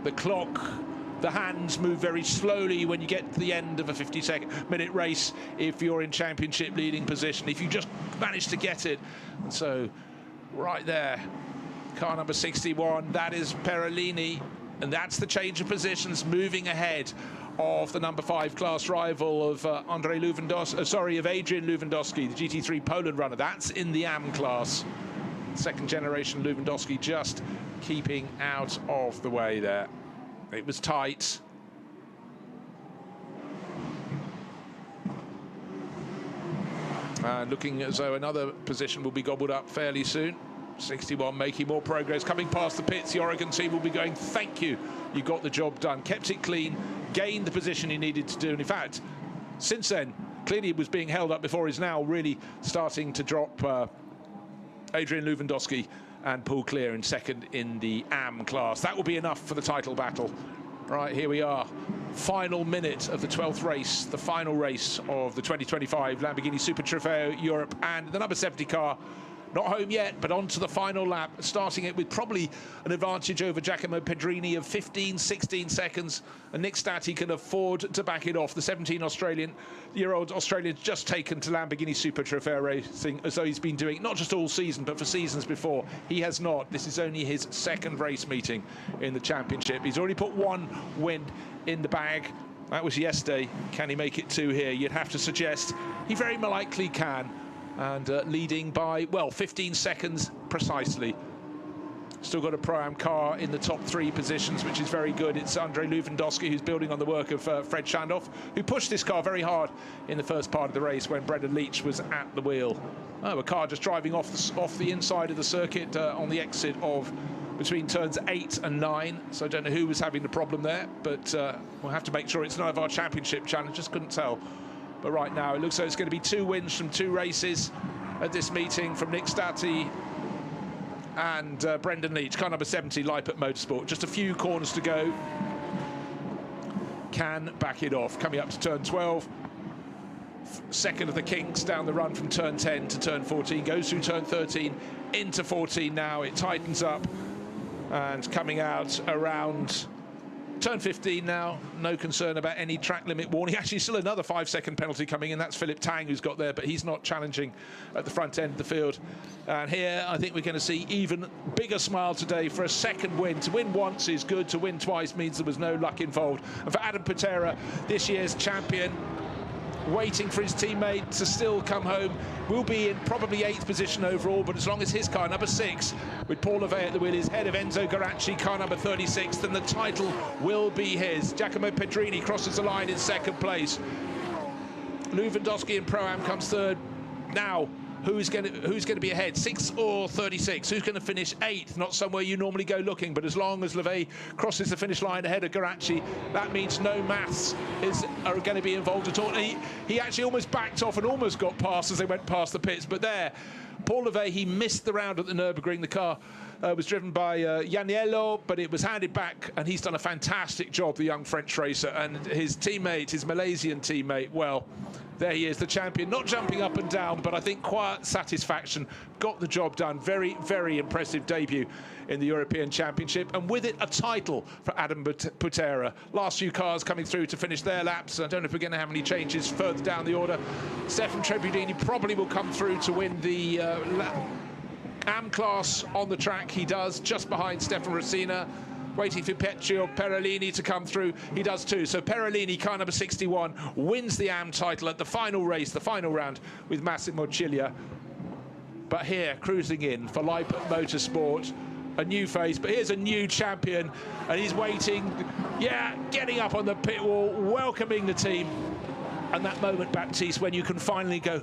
Speaker 4: The clock, the hands move very slowly when you get to the end of a 50-minute race if you're in championship leading position, if you just manage to get it. And so right there, car number 61, that is Perellini, and that's the change of positions, moving ahead of the number 5 class rival of Adrian Lewandowski, the GT3 Poland runner. That's in the AM class. 2nd generation Lewandowski just keeping out of the way there. It was tight. Looking as though another position will be gobbled up fairly soon. 61 making more progress, coming past the pits. The Oregon team will be going, thank you, you got the job done, kept it clean, gained the position he needed to do. And in fact, since then, clearly he was being held up before, he's now really starting to drop Adrian Lewandowski and pull clear in 2nd in the AM class. That will be enough for the title battle. Right, here we are. Final minute of the 12th race, the final race of the 2025 Lamborghini Super Trofeo Europe, and the number 70 car not home yet, but on to the final lap, starting it with probably an advantage over Giacomo Pedrini of 16 seconds, and Nick Stati can afford to back it off. The 17-year-old Australian's just taken to Lamborghini Super Trofeo Racing, as though he's been doing not just all season, but for seasons before. He has not. This is only his 2nd race meeting in the championship. He's already put 1 win in the bag. That was yesterday. Can he make it 2 here? You'd have to suggest he very likely can. And leading by, well, 15 seconds precisely. Still got a Pro-Am car in the top 3 positions, which is very good. It's Andrei Lewandowski, who's building on the work of Fred Shandoff, who pushed this car very hard in the first part of the race when Brendan Leach was at the wheel. Oh, a car just driving off the inside of the circuit on the exit of between turns 8 and 9. So I don't know who was having the problem there, but we'll have to make sure it's none of our championship challengers. Couldn't tell. But right now, it looks like it's going to be 2 wins from 2 races at this meeting from Nick Stati and Brendan Leach, car number 70, Leipert Motorsport. Just a few corners to go. Can back it off. Coming up to turn 12. 2nd of the kinks down the run from turn 10 to turn 14. Goes through turn 13 into 14 now. It tightens up and coming out around turn 15 now, no concern about any track limit warning. Actually, still another 5-second penalty coming in. That's Philip Tang who's got there, but he's not challenging at the front end of the field. And here, I think we're going to see even bigger smile today for a 2nd win. To win once is good. To win twice means there was no luck involved. And for Adam Patera, this year's champion, waiting for his teammate to still come home, will be in probably 8th position overall, but as long as his car, number 6, with Paul Levey at the wheel, is ahead of Enzo Garacci, car number 36, then the title will be his. Giacomo Pedrini crosses the line in 2nd place. Lewandowski in Pro-Am comes 3rd. Now, who's going to be ahead, 6th or 36? Who's going to finish 8th? Not somewhere you normally go looking, but as long as Levey crosses the finish line ahead of Geraci, that means no maths are going to be involved at all. And he actually almost backed off and almost got past as they went past the pits, but there, Paul Levey, he missed the round at the Nürburgring. The car was driven by Janiello, but it was handed back, and he's done a fantastic job, the young French racer. And his teammate, his Malaysian teammate, well, there he is, the champion, not jumping up and down, but I think quiet satisfaction, got the job done. Very, very impressive debut in the European Championship, and with it a title for Adam Butera. Last few cars coming through to finish their laps. I don't know if we're going to have any changes further down the order. Stefan Trebbiadini probably will come through to win the AM class on the track. He does, just behind Stefan Rossina. Waiting for Pietro Perolini to come through. He does too. So Perolini, car number 61, wins the AM title at the final race, the final round, with Massimo Ciglia. But here, cruising in for Leipzig Motorsport, a new face, but here's a new champion, and he's waiting, yeah, getting up on the pit wall, welcoming the team. And that moment, Baptiste, when you can finally go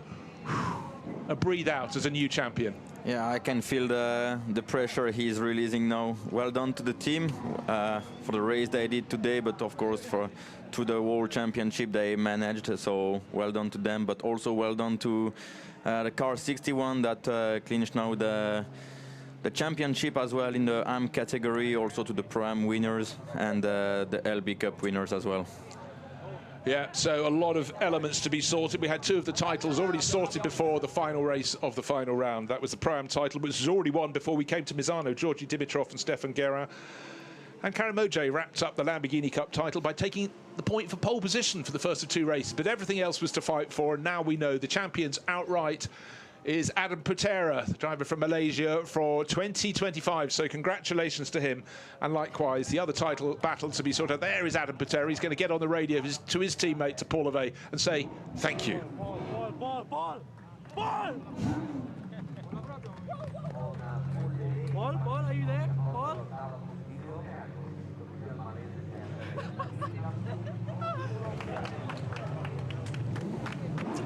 Speaker 4: and breathe out as a new champion.
Speaker 5: Yeah, I can feel the pressure he's releasing now. Well done to the team for the race they did today, but of course to the World Championship they managed, so well done to them, but also well done to the car 61 that clinched now the championship as well in the AM category, also to the Pro-Am winners and the LB Cup winners as well.
Speaker 4: Yeah, so a lot of elements to be sorted. We had 2 of the titles already sorted before the final race of the final round. That was the Pro-Am title, which was already won before we came to Misano. Georgi Dimitrov and Stefan Guerin. And Karimojay wrapped up the Lamborghini Cup title by taking the point for pole position for the first of 2 races. But everything else was to fight for, and now we know the champions outright is Adam Butera, the driver from Malaysia for 2025. So congratulations to him. And likewise, the other title battle to be sorted out. There is Adam Butera. He's going to get on the radio to his teammate, to Paul Levey, and say thank you.
Speaker 2: Ball! Ball, are you there? Ball?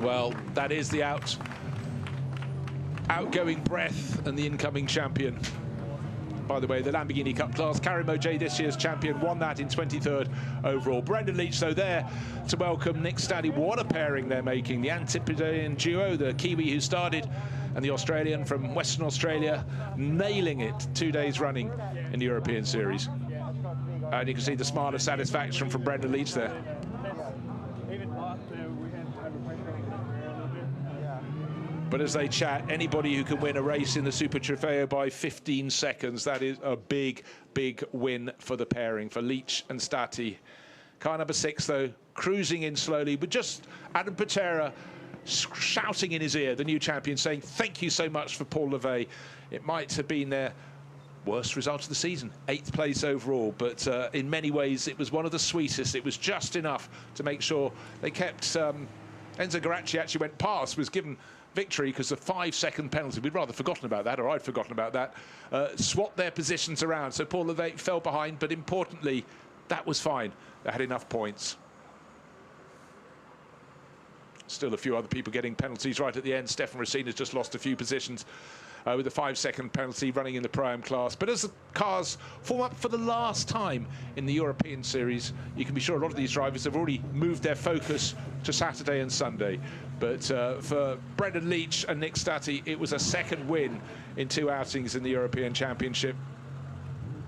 Speaker 4: Well, that is the outgoing breath and the incoming champion. By the way, the Lamborghini Cup class, Karimojay, this year's champion, won that in 23rd overall. Brendan Leach, though, there to welcome Nick Staddy. What a pairing they're making. The Antipodean duo, the Kiwi who started, and the Australian from Western Australia, nailing it 2 days running in the European Series. And you can see the smile of satisfaction from Brendan Leach there. But as they chat, anybody who can win a race in the Super Trofeo by 15 seconds, that is a big, big win for the pairing, for Leach and Stati. Car number 6, though, cruising in slowly, but just Adam Butera shouting in his ear, the new champion, saying thank you so much for Paul Levey. It might have been their worst result of the season, 8th place overall, but in many ways it was one of the sweetest. It was just enough to make sure they kept... Enzo Geraci actually went past, was given victory because of 5-second penalty. We'd rather forgotten about that, or I'd forgotten about that. Swapped their positions around, so Paul Levey fell behind, but importantly, that was fine. They had enough points. Still a few other people getting penalties right at the end. Stefan Rossina's just lost a few positions with a 5-second penalty running in the Pro-Am class. But as the cars form up for the last time in the European Series, you can be sure a lot of these drivers have already moved their focus to Saturday and Sunday. But for Brendan Leach and Nick Stati, it was a second win in 2 outings in the European Championship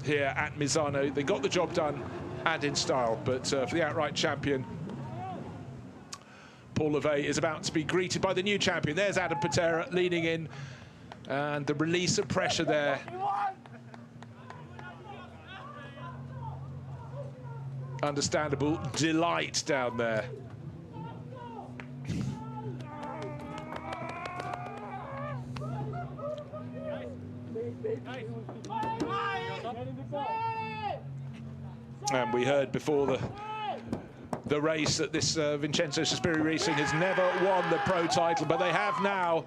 Speaker 4: here at Misano. They got the job done and in style. But for the outright champion, Paul Levey is about to be greeted by the new champion. There's Adam Butera leaning in, and the release of pressure there. Understandable delight down there. And we heard before the race that this Vincenzo Sospiri Racing has never won the pro title, but they have now.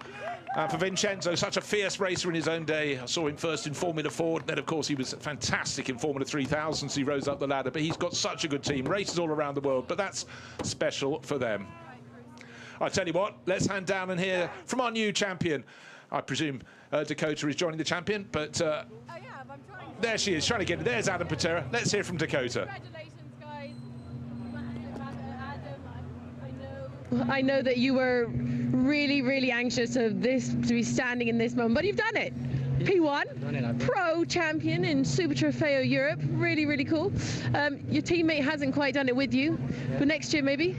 Speaker 4: For Vincenzo, such a fierce racer in his own day. I saw him first in Formula Ford, then of course he was fantastic in Formula 3000, so he rose up the ladder, but he's got such a good team, races all around the world, but that's special for them. I tell you what, let's hand down and hear from our new champion. I presume Dakota is joining the champion, but
Speaker 1: yeah, I'm trying.
Speaker 4: there she is, trying to get it. There's Adam Patera. Let's hear from Dakota.
Speaker 1: Congratulations, guys. Adam,
Speaker 6: I know that you were really, really anxious to be standing in this moment, but you've done it. P1, pro champion in Super Trofeo Europe. Really, really cool. Your teammate hasn't quite done it with you, but next year maybe?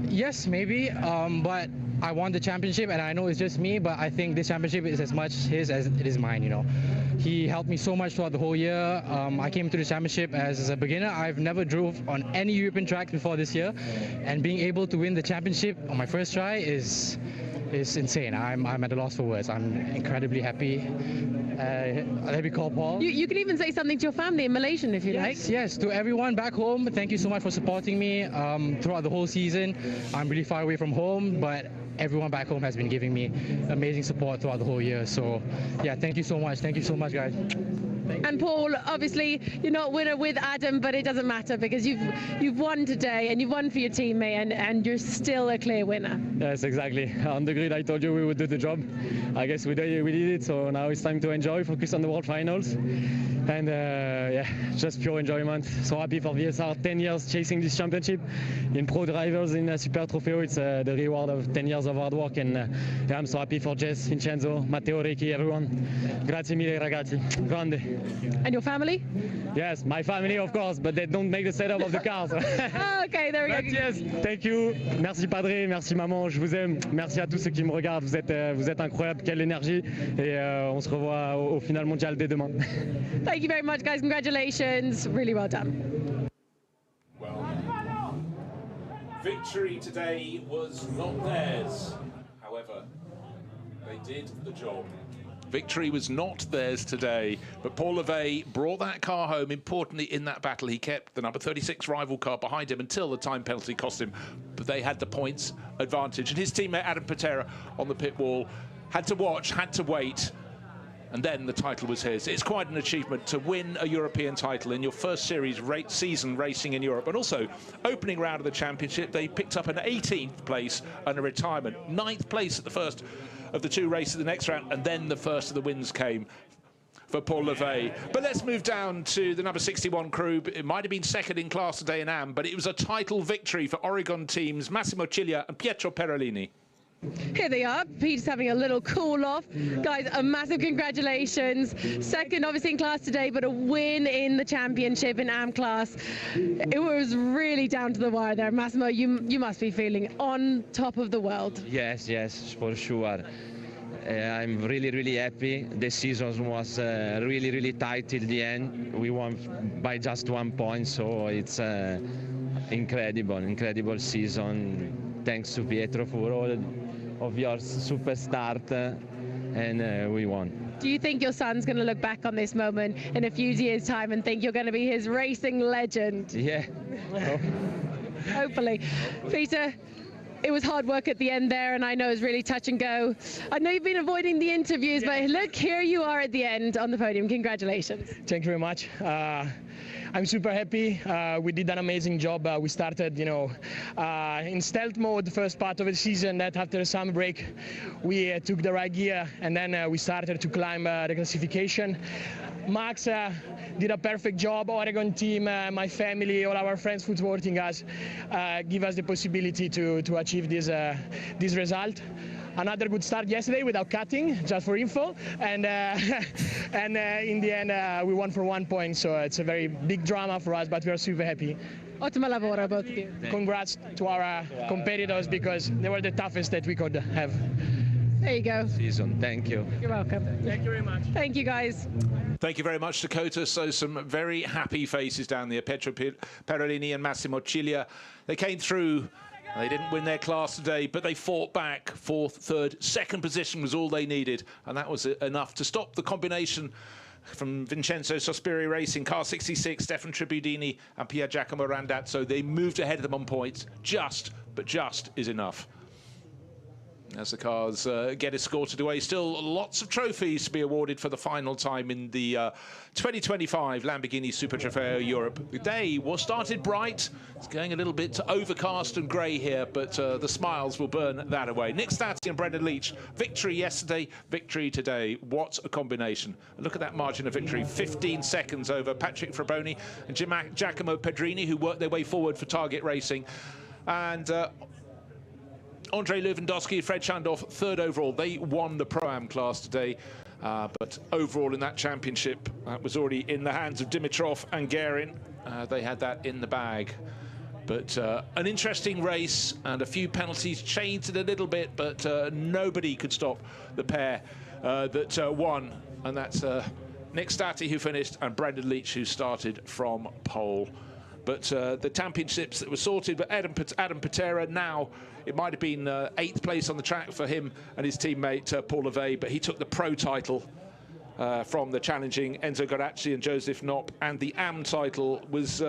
Speaker 12: Yes, maybe, but I won the championship, and I know it's just me, but I think this championship is as much his as it is mine, you know. He helped me so much throughout the whole year. I came to the championship as a beginner. I've never drove on any European track before this year, and being able to win the championship on my first try is insane. I'm at a loss for words. I'm incredibly happy. Let me call Paul.
Speaker 6: You can even say something to your family in Malaysian if you like.
Speaker 12: Yes, to everyone back home, thank you so much for supporting me throughout the whole season. I'm really far away from home, but everyone back home has been giving me amazing support throughout the whole year. So yeah, thank you so much. Thank you so much, guys.
Speaker 6: And Paul, obviously you're not winner with Adam, but it doesn't matter because you've won today and you've won for your teammate, and you're still a clear winner.
Speaker 7: Yes, exactly. On the grid, I told you we would do the job. I guess we did it. So now it's time to enjoy, focus on the World Finals, and yeah, just pure enjoyment. So happy for VSR. 10 years chasing this championship in pro drivers in Super Trofeo. It's the reward of 10 years of hard work, and yeah, I'm so happy for Jess, Vincenzo, Matteo, Ricky, everyone. Grazie mille, ragazzi. Grande.
Speaker 6: And your family?
Speaker 7: Yes, my family, of course, but they don't make the setup of the cars.
Speaker 6: Okay, there we go.
Speaker 7: Yes, thank you. Merci Padre, merci maman, je vous aime. Merci à tous ceux qui me regardent. Vous êtes incroyables, quelle énergie. Et on se revoit au final mondial dès demain.
Speaker 6: Thank you very much, guys. Congratulations. Really well done.
Speaker 4: Well, victory today was not theirs. However, they did the job. Victory was not theirs today, but Paul Levey brought that car home. Importantly, in that battle, he kept the number 36 rival car behind him until the time penalty cost him. But they had the points advantage. And his teammate, Adam Patera, on the pit wall, had to watch, had to wait, and then the title was his. It's quite an achievement to win a European title in your first series season racing in Europe. And also, opening round of the championship, they picked up an 18th place and a retirement. 9th place at the first of the two races the next round, and then the first of the wins came for Paul Levey. But let's move down to the number 61 crew. It might have been second in class today in AM, but it was a title victory for Oregon teams Massimo Ciglia and Pietro Perolini.
Speaker 6: Here they are. Pete's having a little cool off. Guys, a massive congratulations. Second, obviously, in class today, but a win in the championship in AM class. It was really down to the wire there. Massimo, you must be feeling on top of the world.
Speaker 9: Yes, for sure. I'm really happy. The season was really tight till the end. We won by just 1 point, so it's incredible season. Thanks to Pietro for all of your super start, and we won.
Speaker 6: Do you think your son's going to look back on this moment in a few years' time and think you're going to be his racing legend?
Speaker 9: Yeah.
Speaker 6: Hopefully. Peter, it was hard work at the end there, and I know it was really touch and go. I know you've been avoiding the interviews, but look, here you are at the end on the podium. Congratulations.
Speaker 13: Thank you very much. I'm super happy. We did an amazing job. We started, in stealth mode the first part of the season. That after the summer break, we took the right gear, and then we started to climb the classification. Max did a perfect job. Oregon team, my family, all our friends supporting us, give us the possibility to achieve this result. Another good start yesterday without cutting, just for info, and in the end we won for 1 point, so it's a very big drama for us, but we are super happy.
Speaker 6: Ottimo lavoro, both of you.
Speaker 13: Congrats to our competitors, because they were the toughest that we could have.
Speaker 6: There you go.
Speaker 9: Season. Thank you.
Speaker 6: You're welcome.
Speaker 13: Thank you very much.
Speaker 6: Thank you, guys.
Speaker 4: Thank you very much, Dakota. So some very happy faces down there. Pietro Perolini and Massimo Ciglia. They came through. They didn't win their class today, but they fought back. 4th, 3rd, 2nd position was all they needed, and that was enough to stop the combination from Vincenzo Sospiri Racing, Car 66, Stefan Tribudini and Pier Giacomo Randazzo. They moved ahead of them on points. Just is enough. as the cars get escorted away. Still lots of trophies to be awarded for the final time in the 2025 Lamborghini Super Trofeo Europe. The day was started bright. It's going a little bit overcast and grey here, but the smiles will burn that away. Nick Stati and Brendan Leach, victory yesterday, victory today. What a combination. Look at that margin of victory, 15 seconds over Patrick Fraboni and Giacomo Pedrini, who worked their way forward for Target Racing. And Andrei Lewandowski, Fred Chandorf, third overall. They won the Pro-Am class today, but overall in that championship, that was already in the hands of Dimitrov and Guerin. They had that in the bag. But an interesting race, and a few penalties changed it a little bit, but nobody could stop the pair that won. And that's Nick Stati, who finished, and Brendan Leach, who started from pole. But the championships that were sorted, but Adam Patera now, it might have been 8th place on the track for him and his teammate Paul Levey, but he took the pro title from the challenging Enzo Garacci and Joseph Knopp, and the AM title was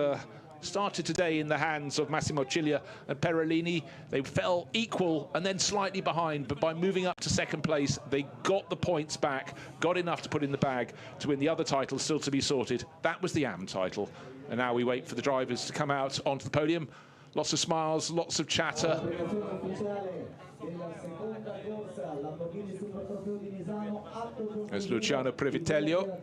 Speaker 4: started today in the hands of Massimo Ciglia and Perolini. They fell equal and then slightly behind, but by moving up to 2nd place, they got the points back, got enough to put in the bag to win the other title still to be sorted. That was the AM title. And now we wait for the drivers to come out onto the podium. Lots of smiles, lots of chatter. There's Luciano Previtello.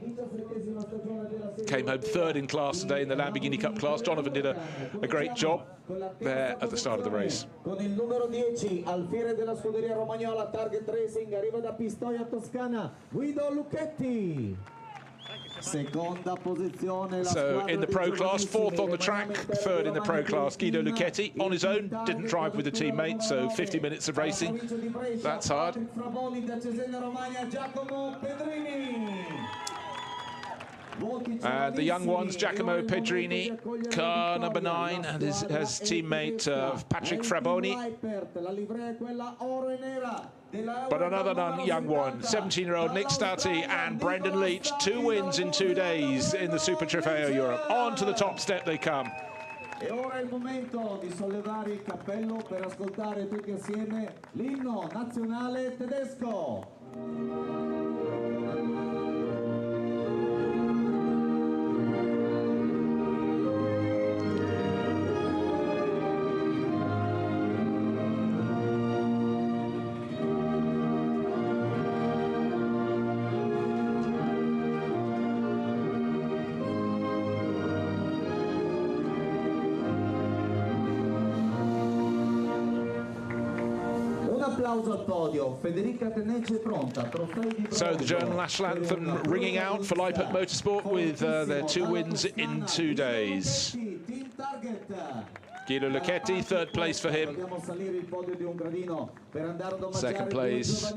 Speaker 4: Came home 3rd in class today in the Lamborghini Cup class. Donovan did a great job there at the start of the race.
Speaker 14: Con il numero 10, alfiere della scuderia romagnola Target Racing, arriva da Pistoia Toscana, Guido Lucchetti.
Speaker 4: So in the pro class, 4th on the track, 3rd in the pro class, Guido Lucchetti on his own, didn't drive with a teammate, so 50 minutes of racing, that's hard. The young ones, Giacomo Pedrini, car number 9, and his teammate Patrick Fraboni. But another young one, 17-year-old Nick Stati and Brendan Leach, 2 wins in 2 days in the Super Trofeo Europe. On to the top step they come.
Speaker 14: E ora è il momento di sollevare il cappello per ascoltare tutti assieme l'inno nazionale tedesco.
Speaker 4: So the German national anthem ringing out for Leipert Motorsport with their 2 wins in 2 days. Guido Lucchetti, 3rd place for him. 2nd place,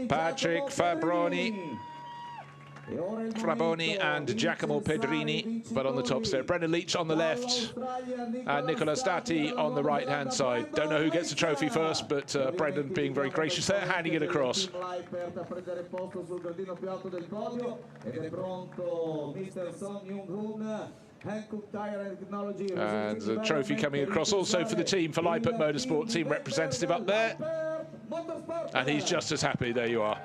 Speaker 4: Patrick Fraboni and Giacomo Pedrini, but on the top step. Brendan Leach on the left, and Nicola Stati on the right-hand side. Don't know who gets the trophy first, but Brendan being very gracious there, handing it across. And the trophy coming across also for the team, for Leipert Motorsport, team representative up there. And he's just as happy, there you are.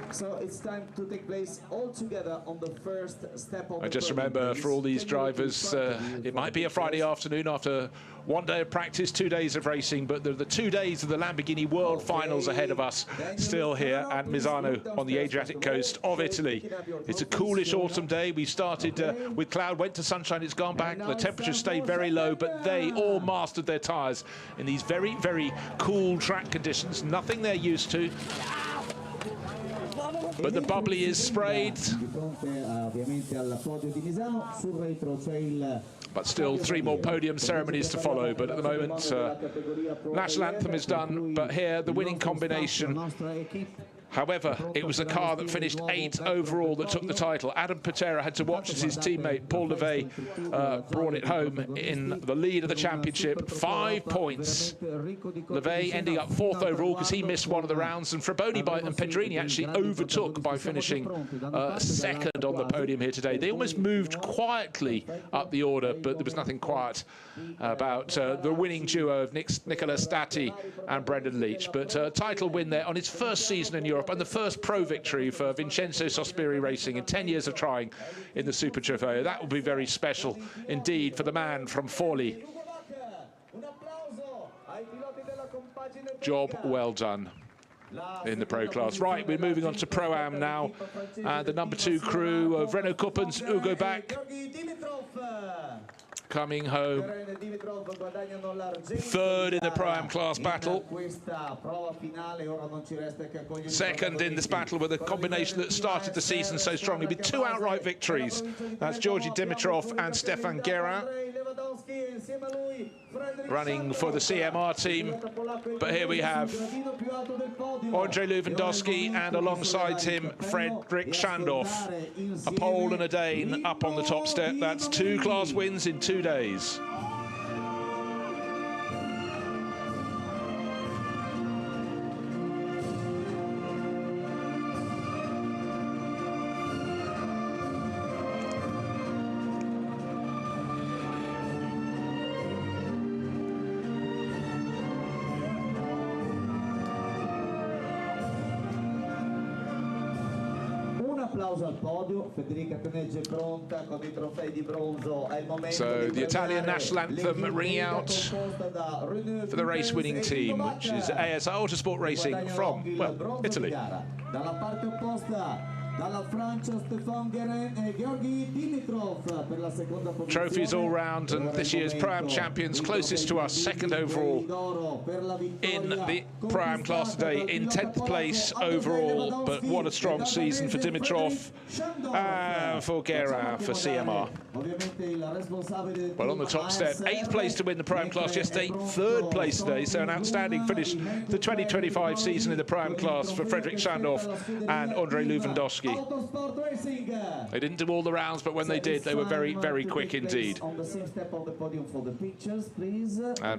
Speaker 14: So it's time to take place all together on the first step of
Speaker 4: I just remember for all these drivers, it might be a Friday afternoon after 1 day of practice, 2 days of racing, but there are the 2 days of the Lamborghini World Finals ahead of us, still here at Misano on the Adriatic coast of Italy. It's a coolish autumn day. We started with cloud, went to sunshine, it's gone back. The temperature stayed very low, but they all mastered their tyres in these very, very cool track conditions. Nothing they're used to. But the bubbly is sprayed. But still 3 more podium ceremonies to follow. But at the moment, national anthem is done. But here, the winning combination However, it was the car that finished 8th overall that took the title. Adam Patera had to watch as his teammate Paul Levey brought it home in the lead of the championship. 5 points. Levey ending up 4th overall because he missed one of the rounds, and Fraboni and Pedrini actually overtook by finishing 2nd on the podium here today. They almost moved quietly up the order, but there was nothing quiet about the winning duo of Nicola Stati and Brendan Leach. But title win there on his first season in Europe, and the first pro victory for Vincenzo Sospiri Racing in 10 years of trying in the Super Trofeo. That will be very special indeed for the man from Forlì. Job well done in the pro class. Right, we're moving on to Pro-Am now. The number 2 crew of Renault Kuppens, Ugo Bach, coming home 3rd in the Pro-Am class battle. 2nd in this battle with a combination that started the season so strongly with 2 outright victories. That's Georgi Dimitrov and Stefan Guerin running for the CMR team. But here we have Andrei Lewandowski and alongside him Fredrik Schandorf. A Pole and a Dane up on the top step. That's 2 class wins in 2 days. So the Italian national anthem ringing out for the race-winning team, which is ASR Autosport Racing from, well, Italy. Trophies all round, and this year's Pro-Am champions closest to us, 2nd overall in the Pro-Am class today, in 10th place overall. But what a strong season for Dimitrov and for Guerin for CMR. Well, on the top step, 8th place to win the Pro-Am class yesterday, 3rd place today, so an outstanding finish the 2025 season in the Pro-Am class for Fredrik Schandorf and Andrei Lewandowski. They didn't do all the rounds, but when they did, they were very, very quick indeed. And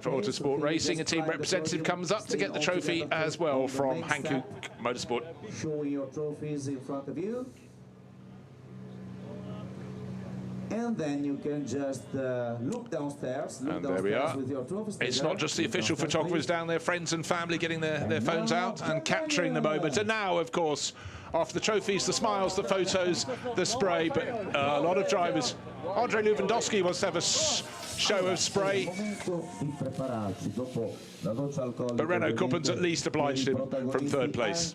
Speaker 4: for Autosport Racing, a team representative comes up to get the trophy as well from Hankook Motorsport.
Speaker 14: Showing your trophies in front of you. And then you can just look downstairs.
Speaker 4: And there we are. It's not just the official photographers down there, friends and family getting their phones out and capturing the moment. And now, of course, after the trophies, the smiles, the photos, the spray, but a lot of drivers. Andrei Lewandowski wants to have a show of spray. But Renault Kuppens at least obliged him from 3rd place.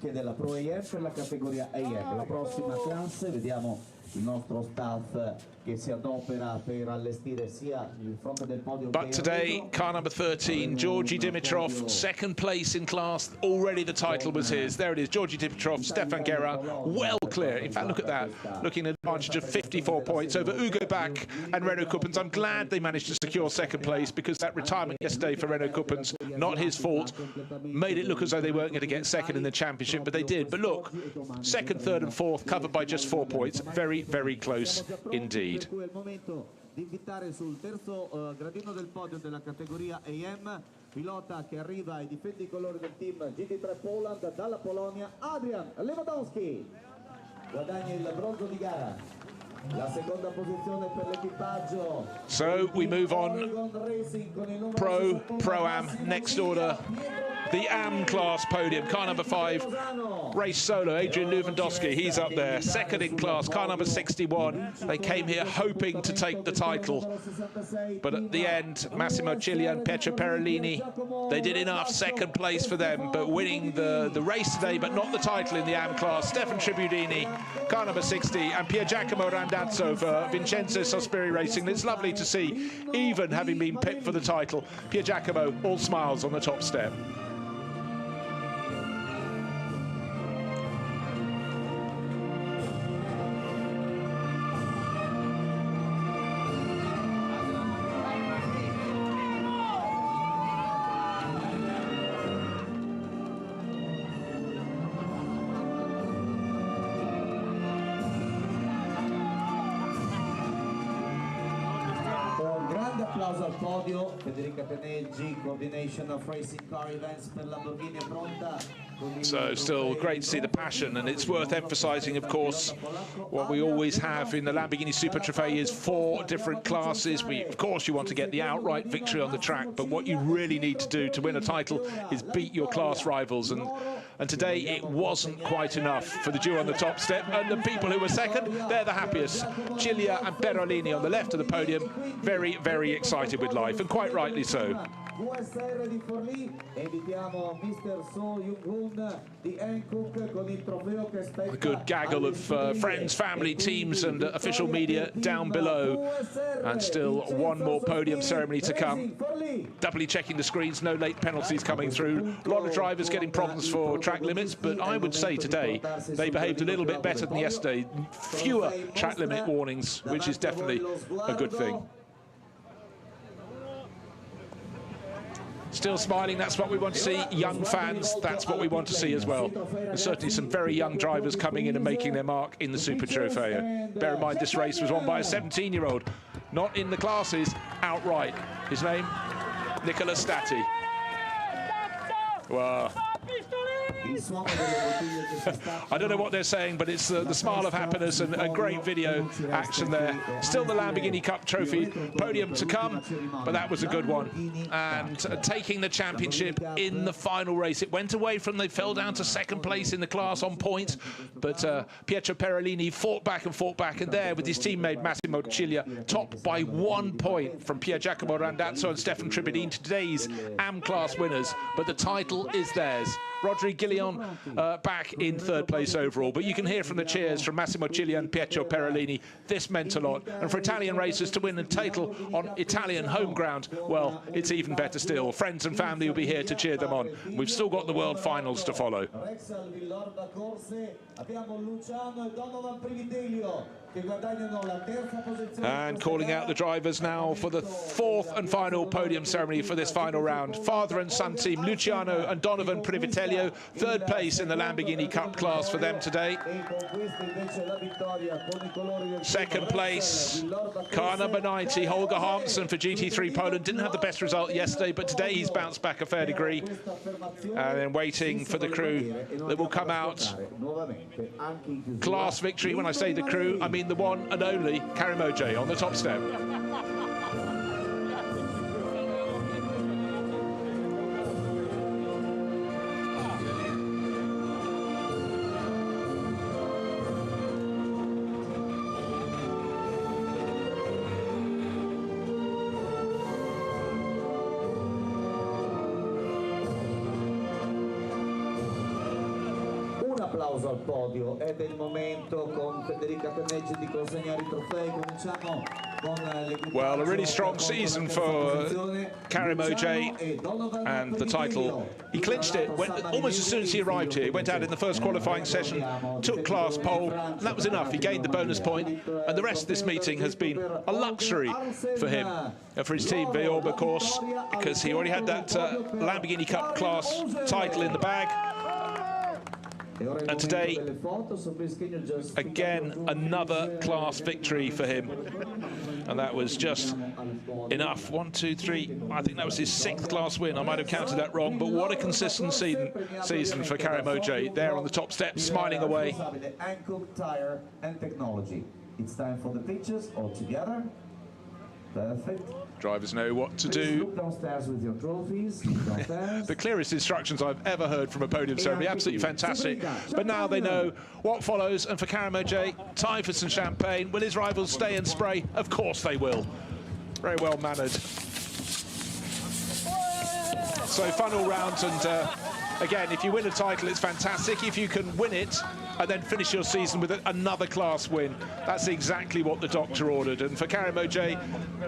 Speaker 4: But today, car number 13, Georgi Dimitrov, 2nd place in class. Already the title was his. There it is, Georgi Dimitrov, Stefan Guerin, well clear. In fact, look at that. Looking at an advantage of 54 points over Ugo Bach and Renault Kuppens. I'm glad they managed to secure 2nd place, because that retirement yesterday for Renault Kuppens, not his fault, made it look as though they weren't going to get 2nd in the championship, but they did. But look, 2nd, 3rd and 4th covered by just 4 points. Very, very close indeed.
Speaker 14: Di invitare sul terzo gradino del podio della categoria AM, pilota che arriva e difende i colori del team GT3 Poland dalla Polonia, Adrian Lewandowski. Guadagna il bronzo di gara. La seconda posizione per l'equipaggio.
Speaker 4: So we move on. Pro-Am, next order. The AM class podium, car number 5, race solo, Adrian Lewandowski, he's up there. 2nd in class, car number 61. They came here hoping to take the title, but at the end, Massimo Ciglia and Pietro Perolini, they did enough. 2nd place for them, but winning the race today, but not the title in the AM class. Stefan Tribudini, car number 60, and Pier Giacomo Randazzo for Vincenzo Sospiri Racing. It's lovely to see, even having been picked for the title, Pier Giacomo all smiles on the top step.
Speaker 14: applauso al podio. Federica Peneggi, coordination of racing car events per Lamborghini è pronta.
Speaker 4: So still great to see the passion, and it's worth emphasising, of course, what we always have in the Lamborghini Super Trofeo is 4 different classes. Of course, you want to get the outright victory on the track, but what you really need to do to win a title is beat your class rivals, and today it wasn't quite enough for the duo on the top step, and the people who were second, they're the happiest. Cilia and Perolini on the left of the podium, very, very excited with life, and quite rightly so.
Speaker 14: VSR di Forlì e invitiamo Mr. So Jung-hoon di Hankook con il trofeo che spetta.
Speaker 4: A good gaggle of friends, family, teams and official media down below, and still one more podium ceremony to come. Doubly checking the screens, no late penalties coming through. A lot of drivers getting problems for track limits, but I would say today they behaved a little bit better than yesterday. Fewer track limit warnings, which is definitely a good thing. Still smiling, that's what we want to see. Young fans, that's what we want to see as well. There's certainly some very young drivers coming in and making their mark in the Super Trofeo. Bear in mind, this race was won by a 17-year-old, not in the classes, outright. His name, Nicola Stati. Well, I don't know what they're saying, but it's the smile of happiness and a great video action there. Still the Lamborghini Cup trophy podium to come, but that was a good one. And taking the championship in the final race, it went away from, they fell down to second place in the class on points, but Pietro Perolini fought back, and there with his teammate Massimo Cilia, topped by 1 point from Pier Giacomo Randazzo and Stefan Tribadin, today's AM class winners, but the title is theirs. Rodri Guillon back in 3rd place overall, but you can hear from the cheers from Massimo Cilia and Pietro Perolini, this meant a lot. And for Italian racers to win a title on Italian home ground, well, it's even better still. Friends and family will be here to cheer them on. We've still got the World Finals to follow. And calling out the drivers now for the 4th and final podium ceremony for this final round. Father and son team, Luciano and Donovan Privitello, 3rd place in the Lamborghini Cup class for them today. 2nd place, car number 90, Holger Harmsen for GT3 Poland. Didn't have the best result yesterday, but today he's bounced back a fair degree. And then waiting for the crew that will come out. Class victory, when I say the crew, I mean the one and only Karimoje on the top step.
Speaker 14: Applauso al podio, ed è il momento con Federica Peneggi di consegnare i trofei. Cominciamo con
Speaker 4: well, a really strong season for Karimoje, and the title, he clinched it almost as soon as he arrived here. He went out in the first qualifying session, took class pole, and that was enough. He gained the bonus point, and the rest of this meeting has been a luxury for him and for his team, Veorba, of course, because he already had that Lamborghini Cup class title in the bag. And today, again, another class victory for him. And that was just enough. 1, 2, 3. I think that was his 6th class win. I might have counted that wrong, but what a consistent season for Karimoje. There on the top step, smiling away.
Speaker 14: Tire and technology. It's time for the pictures all together. Perfect.
Speaker 4: Drivers know what to do.
Speaker 14: Look downstairs with your trophies.
Speaker 4: The clearest instructions I've ever heard from a podium ceremony. Absolutely fantastic. But now they know what follows. And for Karimoje, time for some champagne. Will his rivals stay and spray? Of course they will. Very well mannered. So final round, and again, if you win a title, it's fantastic. If you can win it and then finish your season with another class win, that's exactly what the doctor ordered. And for Karimoje,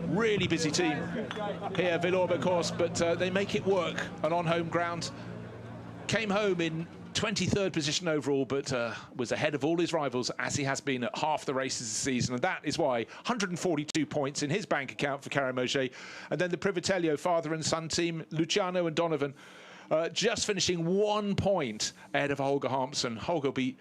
Speaker 4: really busy team here, Veorba, of course, but they make it work. And on home ground, came home in 23rd position overall, but was ahead of all his rivals, as he has been at half the races this season, and that is why 142 points in his bank account for Karimoje. And then the Privitello father and son team, Luciano and Donovan, just finishing 1 point ahead of Holger Harmsen. Holger will be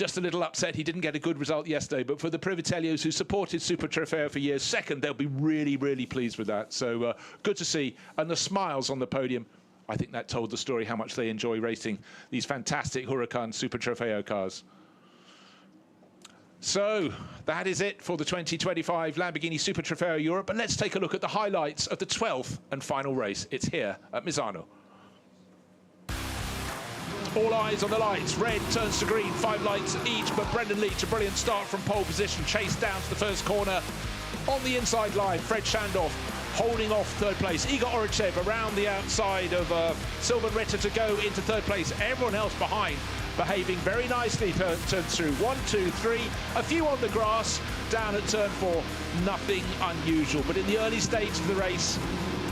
Speaker 4: just a little upset he didn't get a good result yesterday. But for the Privitellios who supported Super Trofeo for years, second, they'll be really, really pleased with that. So good to see. And the smiles on the podium, I think that told the story how much they enjoy racing these fantastic Huracan Super Trofeo cars. So that is it for the 2025 Lamborghini Super Trofeo Europe. And let's take a look at the highlights of the 12th and final race. It's here at Misano. All eyes on the lights. Red turns to green, 5 lights each, but Brendan Leach, a brilliant start from pole position, chased down to the first corner. On the inside line, Fred Shandorf holding off third place. Igor Orichev around the outside of Sylvan Ritter to go into third place. Everyone else behind behaving very nicely, turns through 1, 2, 3, a few on the grass, down at turn 4, nothing unusual. But in the early stage of the race,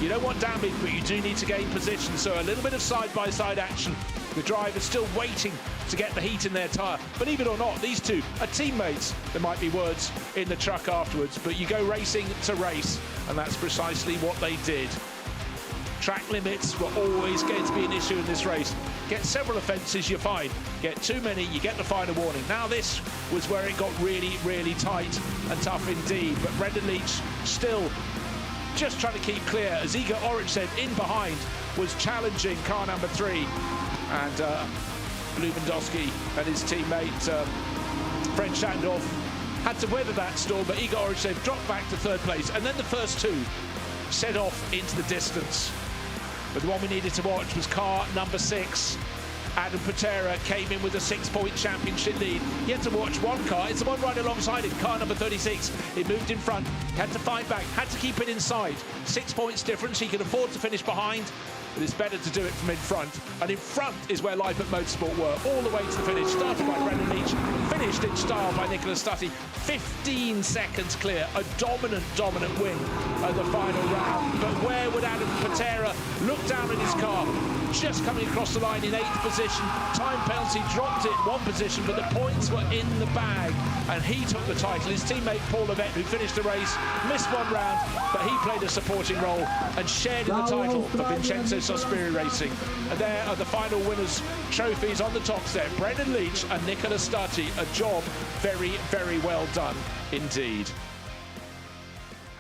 Speaker 4: you don't want damage, but you do need to gain position, so a little bit of side-by-side action. The driver's still waiting to get the heat in their tyre. Believe it or not, these two are teammates. There might be words in the truck afterwards, but you go racing to race, and that's precisely what they did. Track limits were always going to be an issue in this race. Get several offences, you're fine. Get too many, you get the final warning. Now this was where it got really, really tight and tough indeed. But Brendan Leach still just trying to keep clear as Igor Orichev in behind was challenging car number 3. And Lewandowski and his teammate Fred Shandorf had to weather that storm, but Igor Orichev dropped back to third place. And then the first two set off into the distance. But the one we needed to watch was car number 6. Adam Patera came in with a 6-point championship lead. He had to watch one car, it's the one right alongside him, car number 36. It moved in front, had to fight back, had to keep it inside. 6 points difference, he could afford to finish behind, but it's better to do it from in front. And in front is where Life at Motorsport were, all the way to the finish. Started by Brendan Leach, finished in style by Nicolas Stutty. 15 seconds clear, a dominant win at the final round. But where would Adam Patera look down at his car? Just coming across the line in 8th position. Time penalty dropped it 1 position, but the points were in the bag, and he took the title. His teammate Paul Levette, who finished the race, missed 1 round, but he played a supporting role and shared in the title for Vincenzo Sospiri Racing. And there are the final winners' trophies on the top set. Brendan Leach and Nicolas Stutty. A job very, very well done indeed.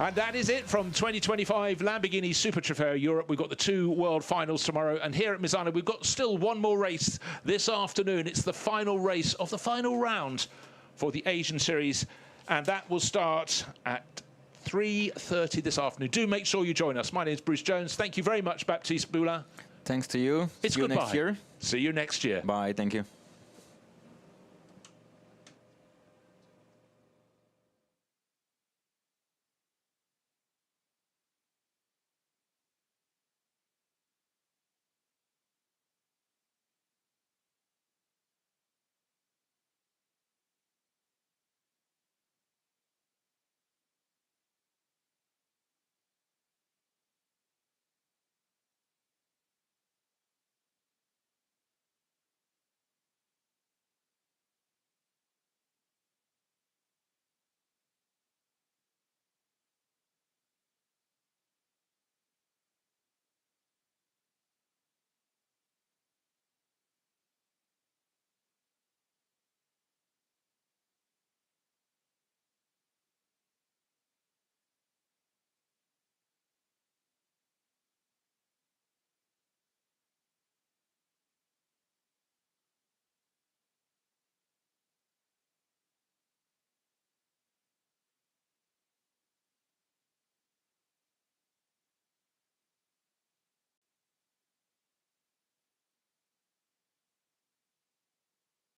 Speaker 4: And that is it from 2025 Lamborghini Super Trofeo Europe. We've got the 2 world finals tomorrow. And here at Misano, we've got still one more race this afternoon. It's the final race of the final round for the Asian Series. And that will start at 3:30 this afternoon. Do make sure you join us. My name is Bruce Jones. Thank you very much, Baptiste Boulin.
Speaker 5: Thanks to you.
Speaker 4: It's
Speaker 5: See you
Speaker 4: goodbye.
Speaker 5: next year.
Speaker 4: See you next year.
Speaker 5: Bye. Thank you.